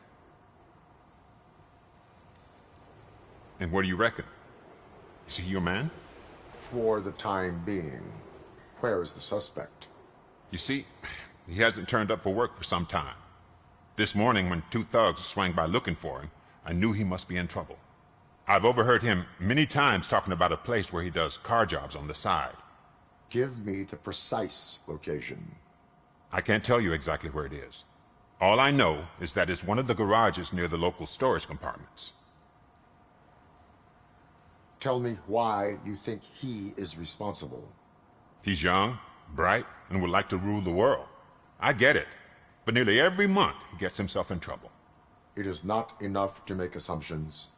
S16: And what do you reckon? Is he your man?
S12: For the time being. Where is the suspect?
S16: You see, he hasn't turned up for work for some time. This morning, when two thugs swang by looking for him, I knew he must be in trouble. I've overheard him many times talking about a place where he does car jobs on the side.
S12: Give me the precise location.
S16: I can't tell you exactly where it is. All I know is that it's one of the garages near the local storage compartments.
S12: Tell me why you think he is responsible.
S16: He's young, bright, and would like to rule the world. I get it. But nearly every month, he gets himself in trouble.
S12: It is not enough to make assumptions.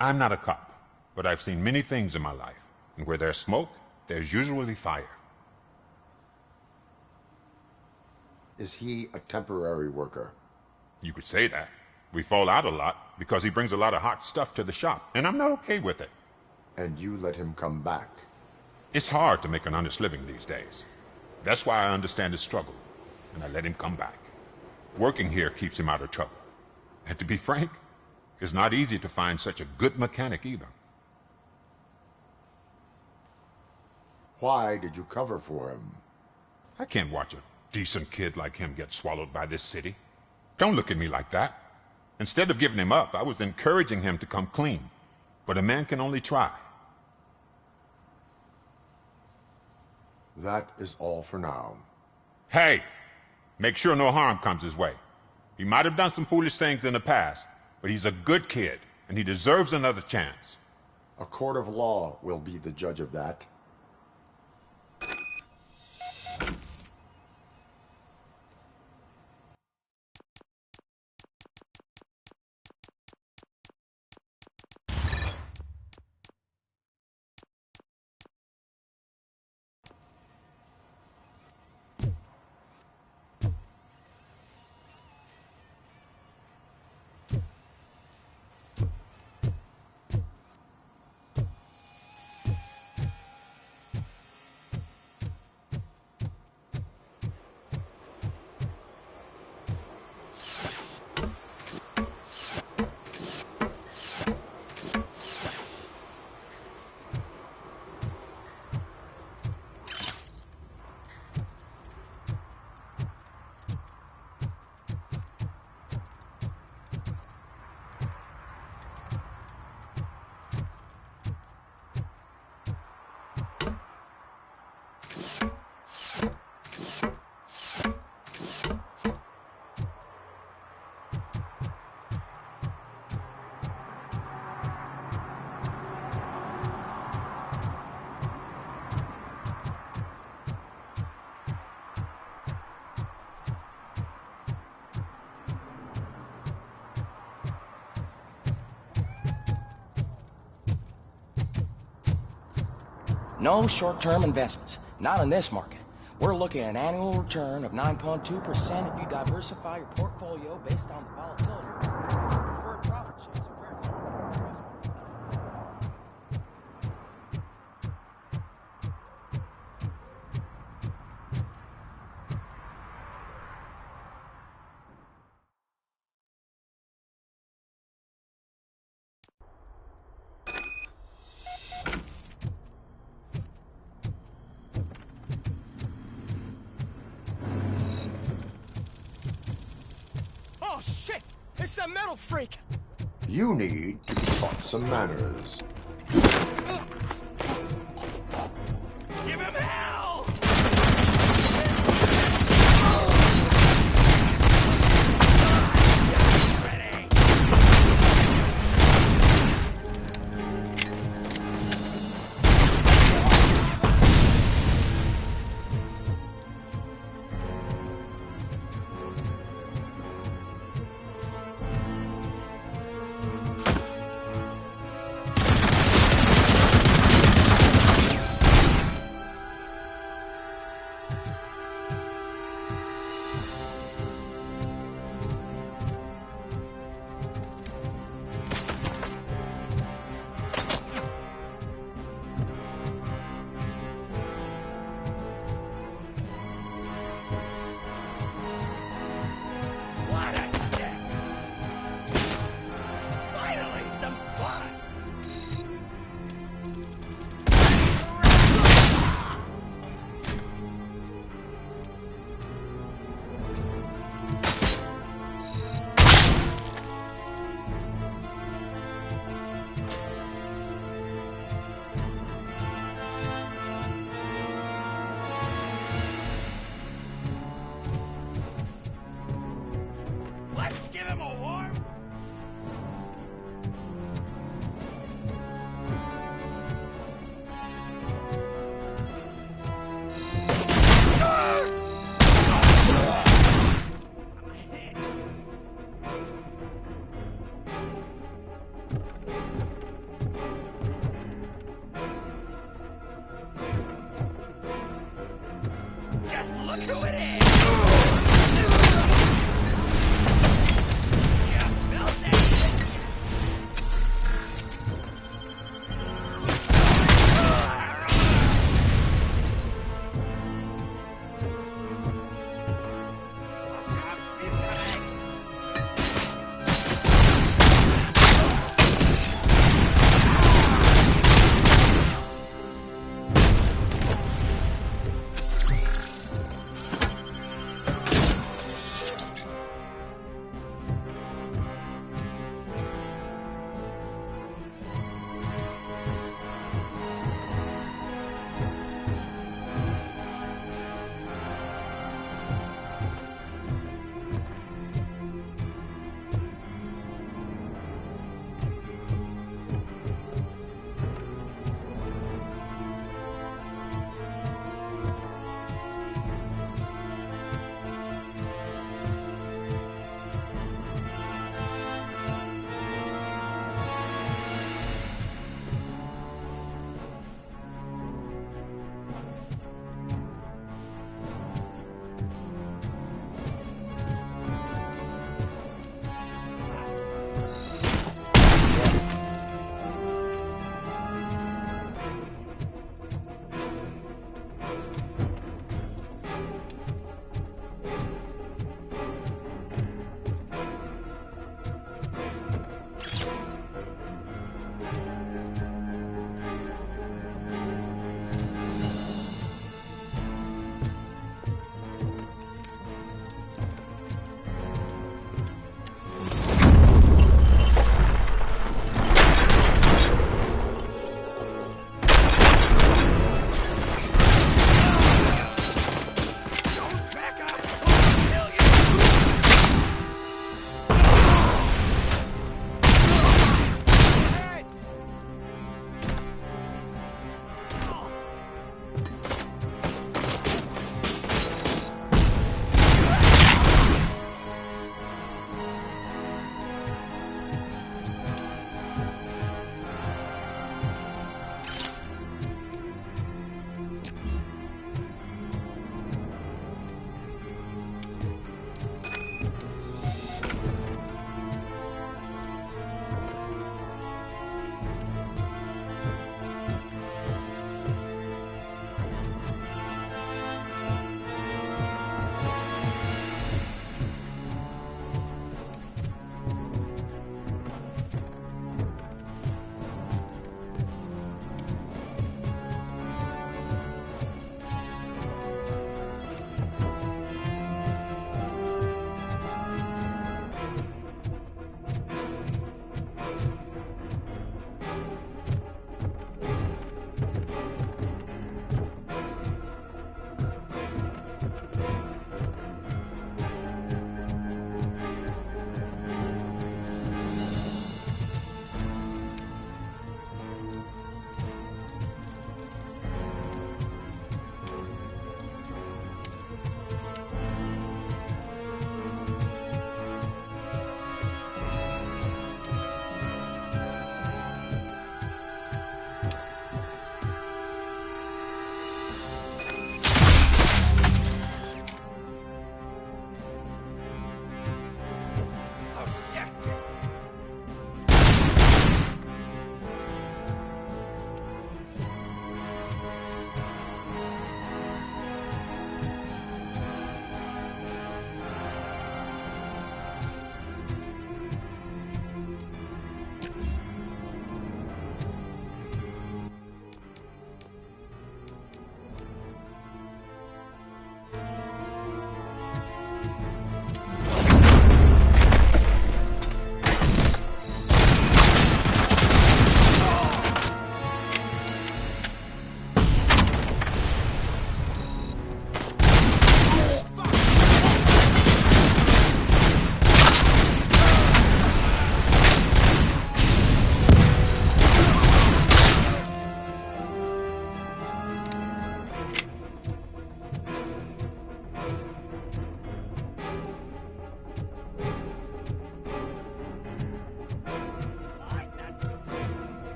S16: I'm not a cop, but I've seen many things in my life. And where there's smoke, there's usually fire.
S12: Is he a temporary worker?
S16: You could say that. We fall out a lot because he brings a lot of hot stuff to the shop, and I'm not okay with it.
S12: And you let him come back?
S16: It's hard to make an honest living these days. That's why I understand his struggle, and I let him come back. Working here keeps him out of trouble. And to be frank, it's not easy to find such a good mechanic either.
S12: Why did you cover for him?
S16: I can't watch a decent kid like him get swallowed by this city. Don't look at me like that. Instead of giving him up, I was encouraging him to come clean. But a man can only try.
S12: That is all for now.
S16: Hey! Make sure no harm comes his way. He might have done some foolish things in the past, but he's a good kid, and he deserves another chance.
S12: A court of law will be the judge of that.
S17: No short-term investments, not in this market. We're looking at an annual return of 9.2% if you diversify your portfolio based on the volatility. Preferred profit shares are very similar.
S20: Oh shit! It's a metal freak!
S12: You need to be taught some manners.
S20: Give him hell!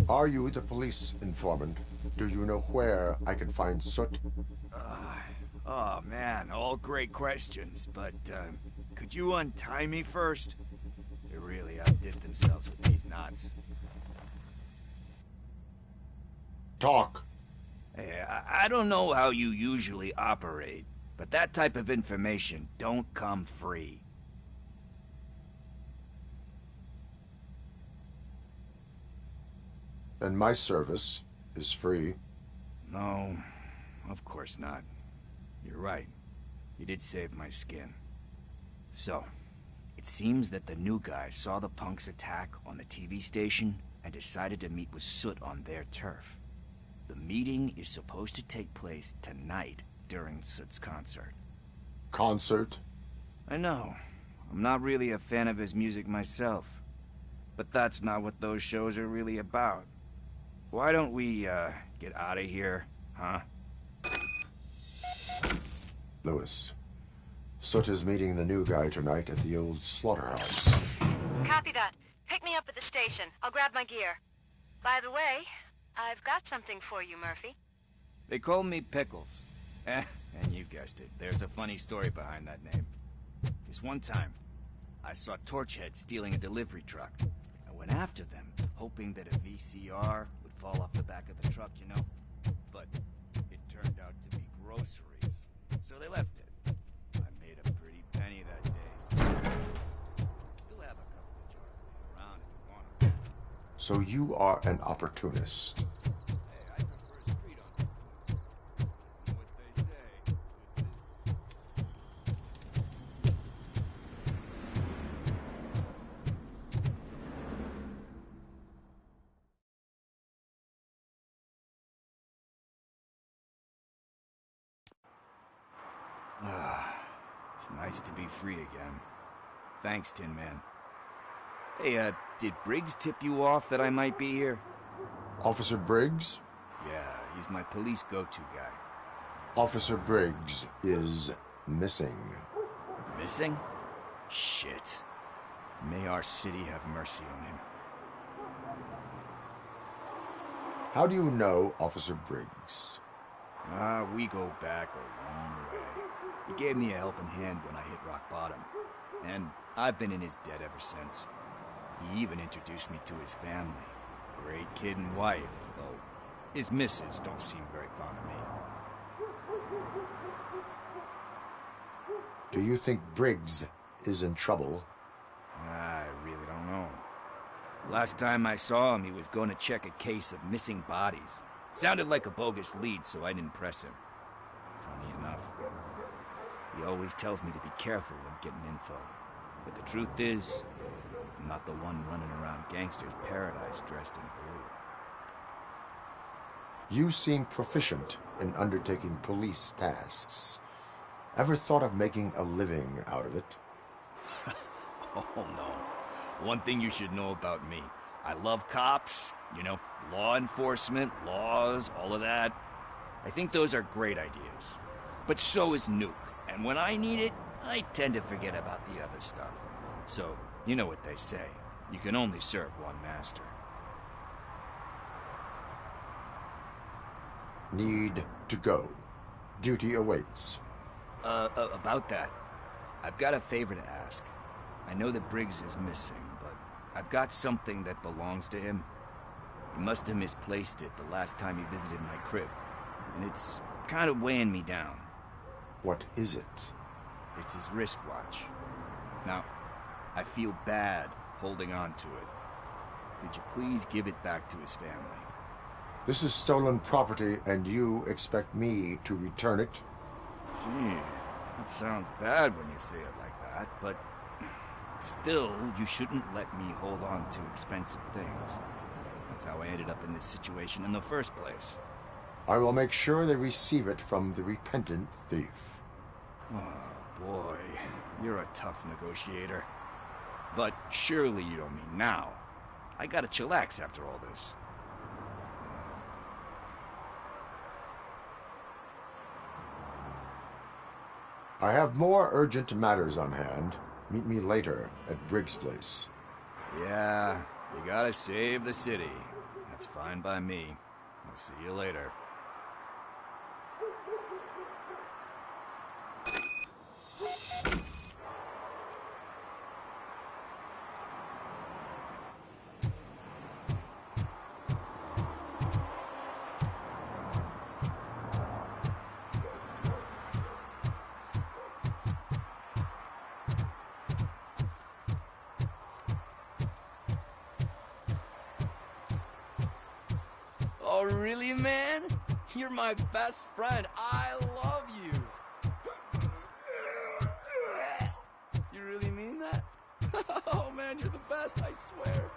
S12: Are you the police informant? Do you know where I can find Soot?
S3: Oh man, all great questions, but could you untie me first? They really outdid themselves with these knots.
S12: Talk.
S3: Hey, I don't know how you usually operate, but that type of information don't come free.
S12: And my service is free.
S3: No, of course not. You're right. You did save my skin. So, it seems that the new guy saw the punks attack on the TV station and decided to meet with Soot on their turf. The meeting is supposed to take place tonight during Soot's concert.
S12: Concert?
S3: I know. I'm not really a fan of his music myself. But that's not what those shows are really about. Why don't we, get out of here, huh?
S12: Lewis, Soot is meeting the new guy tonight at the old slaughterhouse.
S10: Copy that. Pick me up at the station. I'll grab my gear. By the way, I've got something for you, Murphy.
S3: They call me Pickles. And you've guessed it. There's a funny story behind that name. This one time, I saw Torchhead stealing a delivery truck. I went after them, hoping that a VCR would fall off the back of the truck, you know? But it turned out to be groceries. So they left it. I made a pretty penny that day. Still have a couple of jars laying around if you want them.
S12: So you are an opportunist.
S3: Hey, I prefer street entrepreneurs. You know what they say. It's nice to be free again. Thanks, Tin Man. Hey, did Briggs tip you off that I might be here?
S12: Officer Briggs?
S3: Yeah, he's my police go-to guy.
S12: Officer Briggs is missing.
S3: Missing? Shit. May our city have mercy on him.
S12: How do you know Officer Briggs?
S3: We go back a long way. He gave me a helping hand when I hit rock bottom. And I've been in his debt ever since. He even introduced me to his family. Great kid and wife, though his missus don't seem very fond of me.
S12: Do you think Briggs is in trouble?
S3: I really don't know. Last time I saw him, he was going to check a case of missing bodies. Sounded like a bogus lead, so I didn't press him. Funny enough. He always tells me to be careful when getting info. But the truth is, I'm not the one running around gangster's paradise dressed in blue.
S12: You seem proficient in undertaking police tasks. Ever thought of making a living out of it?
S3: Oh no. One thing you should know about me. I love cops, you know, law enforcement, laws, all of that. I think those are great ideas. But so is Nuke. And when I need it, I tend to forget about the other stuff. So, you know what they say. You can only serve one master.
S12: Need to go. Duty awaits.
S3: About that, I've got a favor to ask. I know that Briggs is missing, but I've got something that belongs to him. He must have misplaced it the last time he visited my crib, and it's kind of weighing me down.
S12: What is it?
S3: It's his wristwatch. Now, I feel bad holding on to it. Could you please give it back to his family?
S12: This is stolen property, and you expect me to return it?
S3: Gee, that sounds bad when you say it like that, but still, you shouldn't let me hold on to expensive things. That's how I ended up in this situation in the first place.
S12: I will make sure they receive it from the repentant thief.
S3: Oh, boy. You're a tough negotiator. But surely you don't mean now. I gotta chillax after all this.
S12: I have more urgent matters on hand. Meet me later at Briggs' place.
S3: Yeah, you gotta save the city. That's fine by me. I'll see you later.
S19: Oh, really, man? You're my best friend. I love you. You really mean that? Oh, man, you're the best, I swear.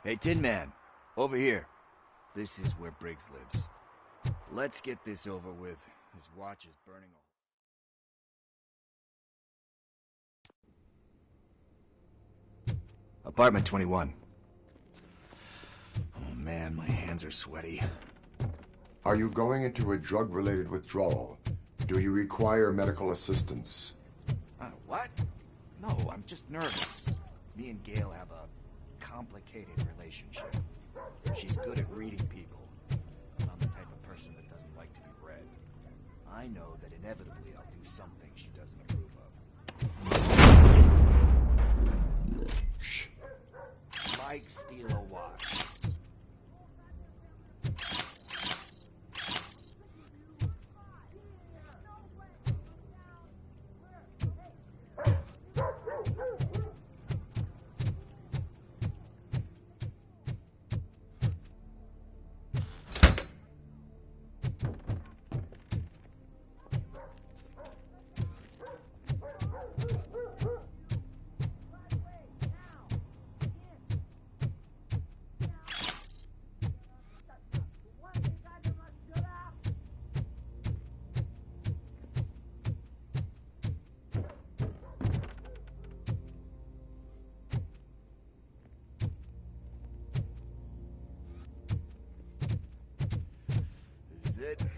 S3: Hey, Tin Man, over here. This is where Briggs lives. Let's get this over with. His watch is burning a... Apartment 21. Oh man, my hands are sweaty.
S12: Are you going into a drug-related withdrawal? Do you require medical assistance?
S3: What? No, I'm just nervous. Me and Gail have a complicated relationship. She's good at reading people, but I'm the type of person that doesn't like to be read. I know that inevitably I'll do something she doesn't approve of. Like steal a watch. It. Deep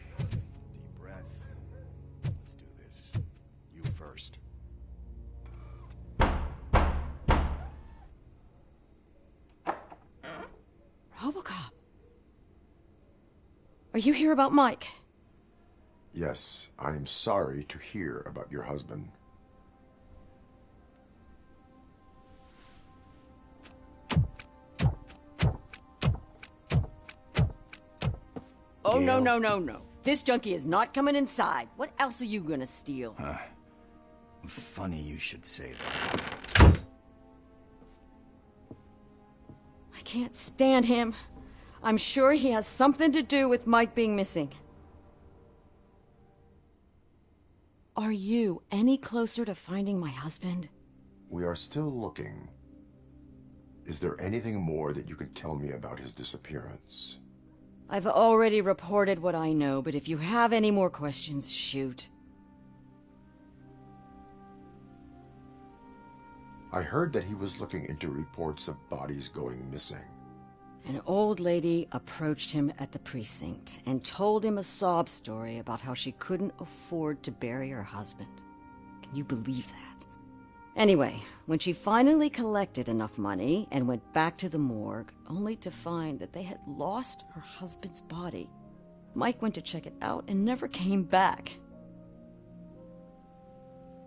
S3: breath. Let's do this. You first.
S10: RoboCop. Are you here about Mike?
S12: Yes, I am sorry to hear about your husband.
S8: Oh, no. This junkie is not coming inside. What else are you gonna steal?
S3: Funny you should say that.
S8: I can't stand him. I'm sure he has something to do with Mike being missing. Are you any closer to finding my husband?
S12: We are still looking. Is there anything more that you can tell me about his disappearance?
S8: I've already reported what I know, but if you have any more questions, shoot.
S12: I heard that he was looking into reports of bodies going missing.
S8: An old lady approached him at the precinct and told him a sob story about how she couldn't afford to bury her husband. Can you believe that? Anyway, when she finally collected enough money and went back to the morgue, only to find that they had lost her husband's body, Mike went to check it out and never came back.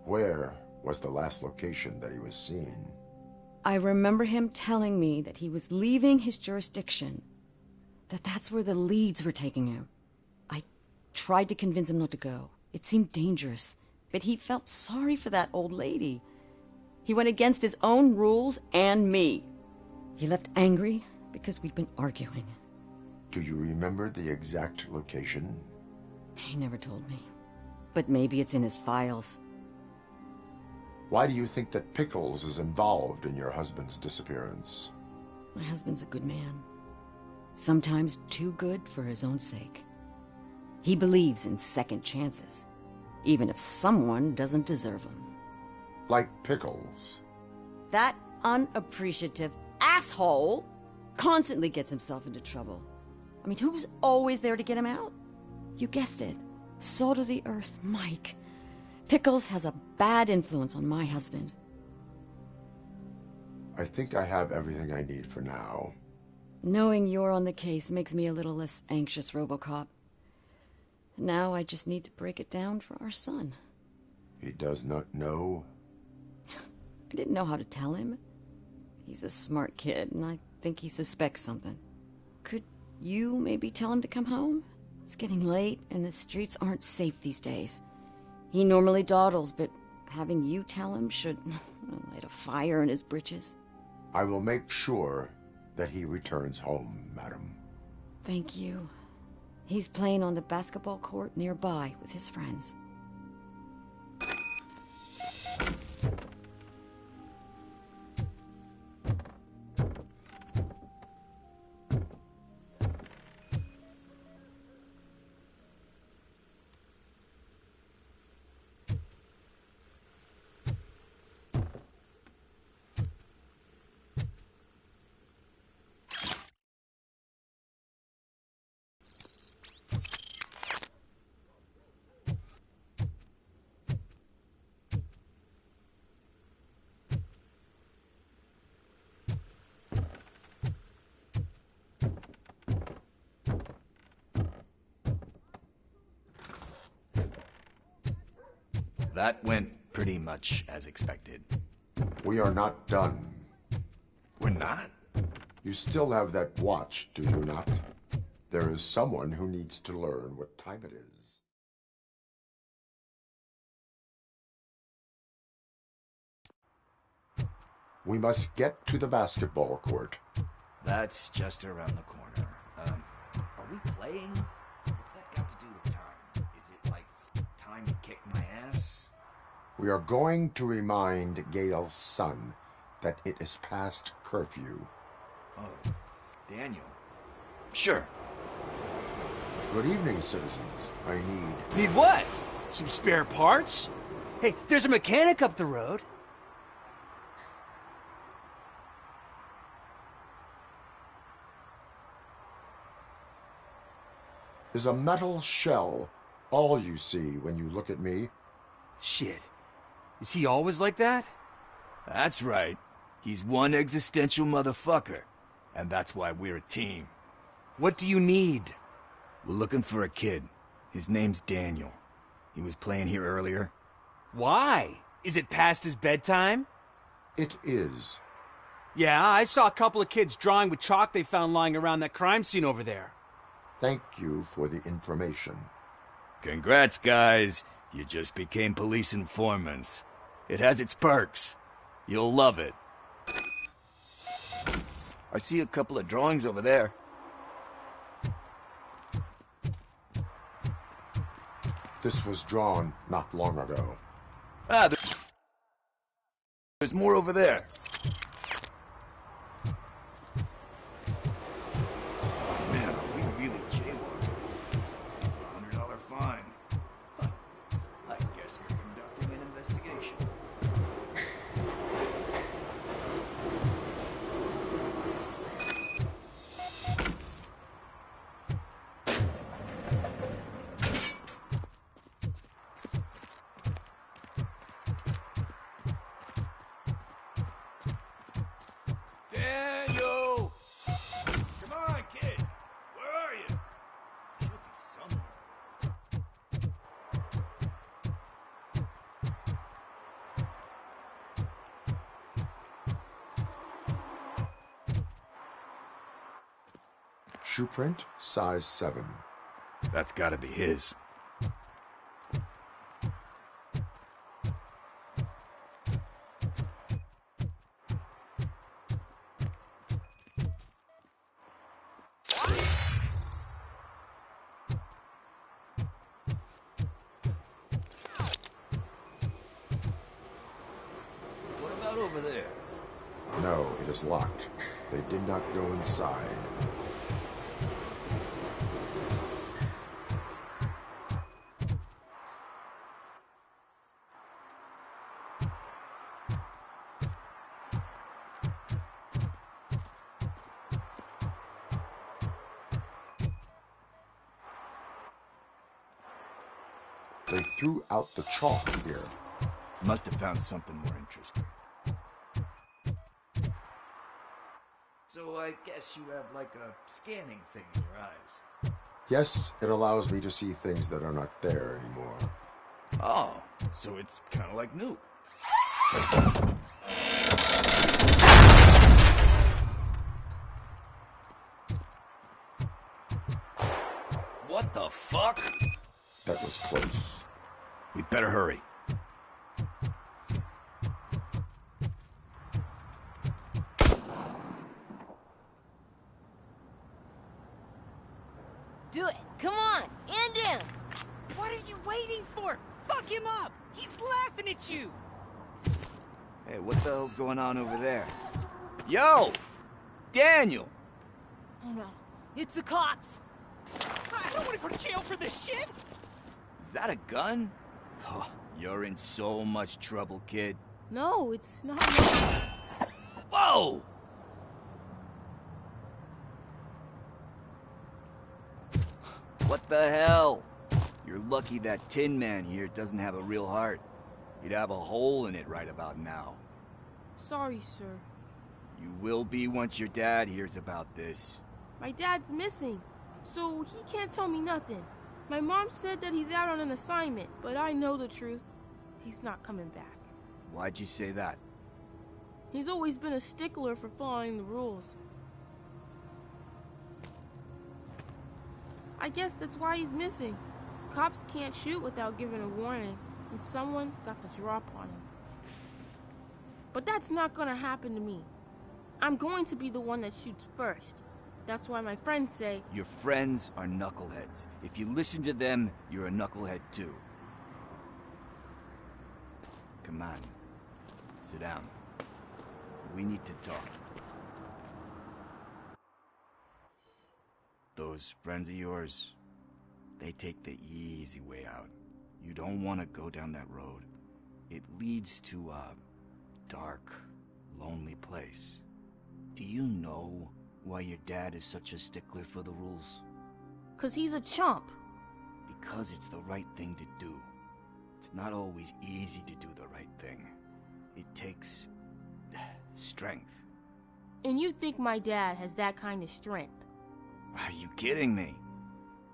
S12: Where was the last location that he was seen?
S8: I remember him telling me that he was leaving his jurisdiction, that's where the leads were taking him. I tried to convince him not to go. It seemed dangerous, but he felt sorry for that old lady. He went against his own rules and me. He left angry because we'd been arguing.
S12: Do you remember the exact location?
S8: He never told me, but maybe it's in his files.
S12: Why do you think that Pickles is involved in your husband's disappearance?
S8: My husband's a good man. Sometimes too good for his own sake. He believes in second chances, even if someone doesn't deserve them.
S12: Like Pickles.
S8: That unappreciative asshole constantly gets himself into trouble. I mean, who's always there to get him out? You guessed it. Salt of the earth, Mike. Pickles has a bad influence on my husband.
S12: I think I have everything I need for now.
S8: Knowing you're on the case makes me a little less anxious, RoboCop. Now I just need to break it down for our son.
S12: He does not know?
S8: I didn't know how to tell him. He's a smart kid, and I think he suspects something. Could you maybe tell him to come home? It's getting late, and the streets aren't safe these days. He normally dawdles, but having you tell him should light a fire in his britches.
S12: I will make sure that he returns home, madam.
S8: Thank you. He's playing on the basketball court nearby with his friends.
S3: That went pretty much as expected.
S12: We are not done.
S3: We're not?
S12: You still have that watch, do you not? There is someone who needs to learn what time it is. We must get to the basketball court.
S3: That's just around the corner. Are we playing? What's that got to do with time? Is it like time to kick my ass?
S12: We are going to remind Gail's son that it is past curfew.
S3: Oh, Daniel. Sure.
S12: Good evening, citizens. I need...
S14: Need what? Some spare parts? Hey, there's a mechanic up the road.
S12: Is a metal shell all you see when you look at me?
S14: Shit. Is he always like that?
S3: That's right. He's one existential motherfucker. And that's why we're a team.
S14: What do you need?
S3: We're looking for a kid. His name's Daniel. He was playing here earlier.
S14: Why? Is it past his bedtime?
S12: It is.
S14: Yeah, I saw a couple of kids drawing with chalk they found lying around that crime scene over there.
S12: Thank you for the information.
S3: Congrats, guys. You just became police informants. It has its perks. You'll love it. I see a couple of drawings over there.
S12: This was drawn not long ago.
S3: Ah, there's more over there. Man, are we really jaywalking? It's a $100 fine. Huh. I guess we're conducting an investigation.
S12: Shoe print, size 7.
S3: That's gotta be his. What about over there?
S12: No, it is locked. They did not go inside. They threw out the chalk here.
S3: Must have found something more interesting.
S4: So I guess you have like a scanning thing in your eyes.
S12: Yes, it allows me to see things that are not there anymore.
S3: Oh, so it's kind of like Nuke. What the fuck?
S12: That was close.
S3: We'd better hurry.
S10: Do it. Come on. End him.
S14: What are you waiting for? Fuck him up! He's laughing at you!
S3: Hey, what the hell's going on over there? Yo! Daniel!
S10: Oh no. It's the cops.
S14: I don't want to go to jail for this shit!
S3: Is that a gun? Oh, you're in so much trouble, kid.
S10: No, it's not.
S3: Whoa! What the hell? You're lucky that Tin Man here doesn't have a real heart. He'd have a hole in it right about now.
S2: Sorry, sir.
S3: You will be once your dad hears about this.
S2: My dad's missing, so he can't tell me nothing. My mom said that he's out on an assignment, but I know the truth. He's not coming back.
S3: Why'd you say that?
S2: He's always been a stickler for following the rules. I guess that's why he's missing. Cops can't shoot without giving a warning, and someone got the drop on him. But that's not gonna happen to me. I'm going to be the one that shoots first. That's why my friends say...
S3: Your friends are knuckleheads. If you listen to them, you're a knucklehead too. Come on. Sit down. We need to talk. Those friends of yours, they take the easy way out. You don't want to go down that road. It leads to a dark, lonely place. Do you know why your dad is such a stickler for the rules?
S2: 'Cause he's a chump.
S3: Because it's the right thing to do. It's not always easy to do the right thing. It takes strength.
S2: And you think my dad has that kind of strength?
S3: Are you kidding me?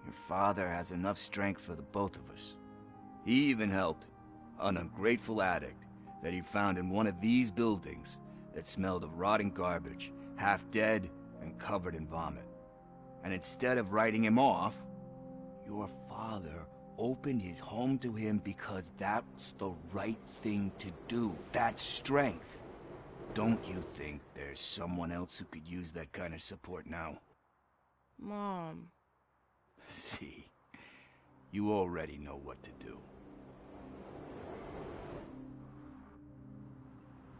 S3: Your father has enough strength for the both of us. He even helped an ungrateful addict that he found in one of these buildings that smelled of rotting garbage, half dead and covered in vomit. And instead of writing him off, your father opened his home to him because that's the right thing to do. That's strength. Don't you think there's someone else who could use that kind of support now?
S2: Mom.
S3: See, you already know what to do.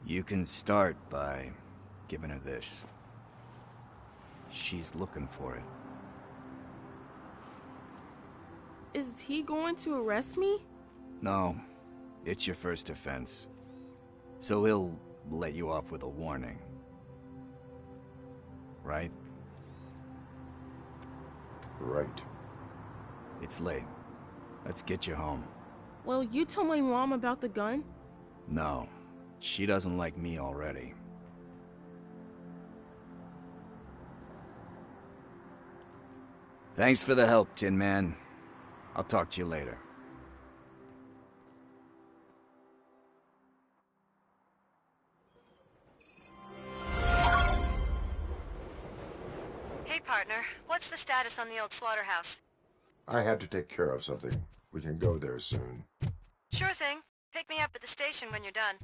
S3: You can start by giving her this. She's looking for it.
S2: Is he going to arrest me?
S3: No, it's your first offense. So he'll let you off with a warning. Right?
S12: Right.
S3: It's late. Let's get you home.
S2: Well, you told my mom about the gun?
S3: No, she doesn't like me already. Thanks for the help, Tin Man. I'll talk to you later.
S6: Hey, partner. What's the
S10: on the old slaughterhouse.
S12: I had to take care of something. We can go there soon.
S10: Sure thing. Pick me up at the station when you're done.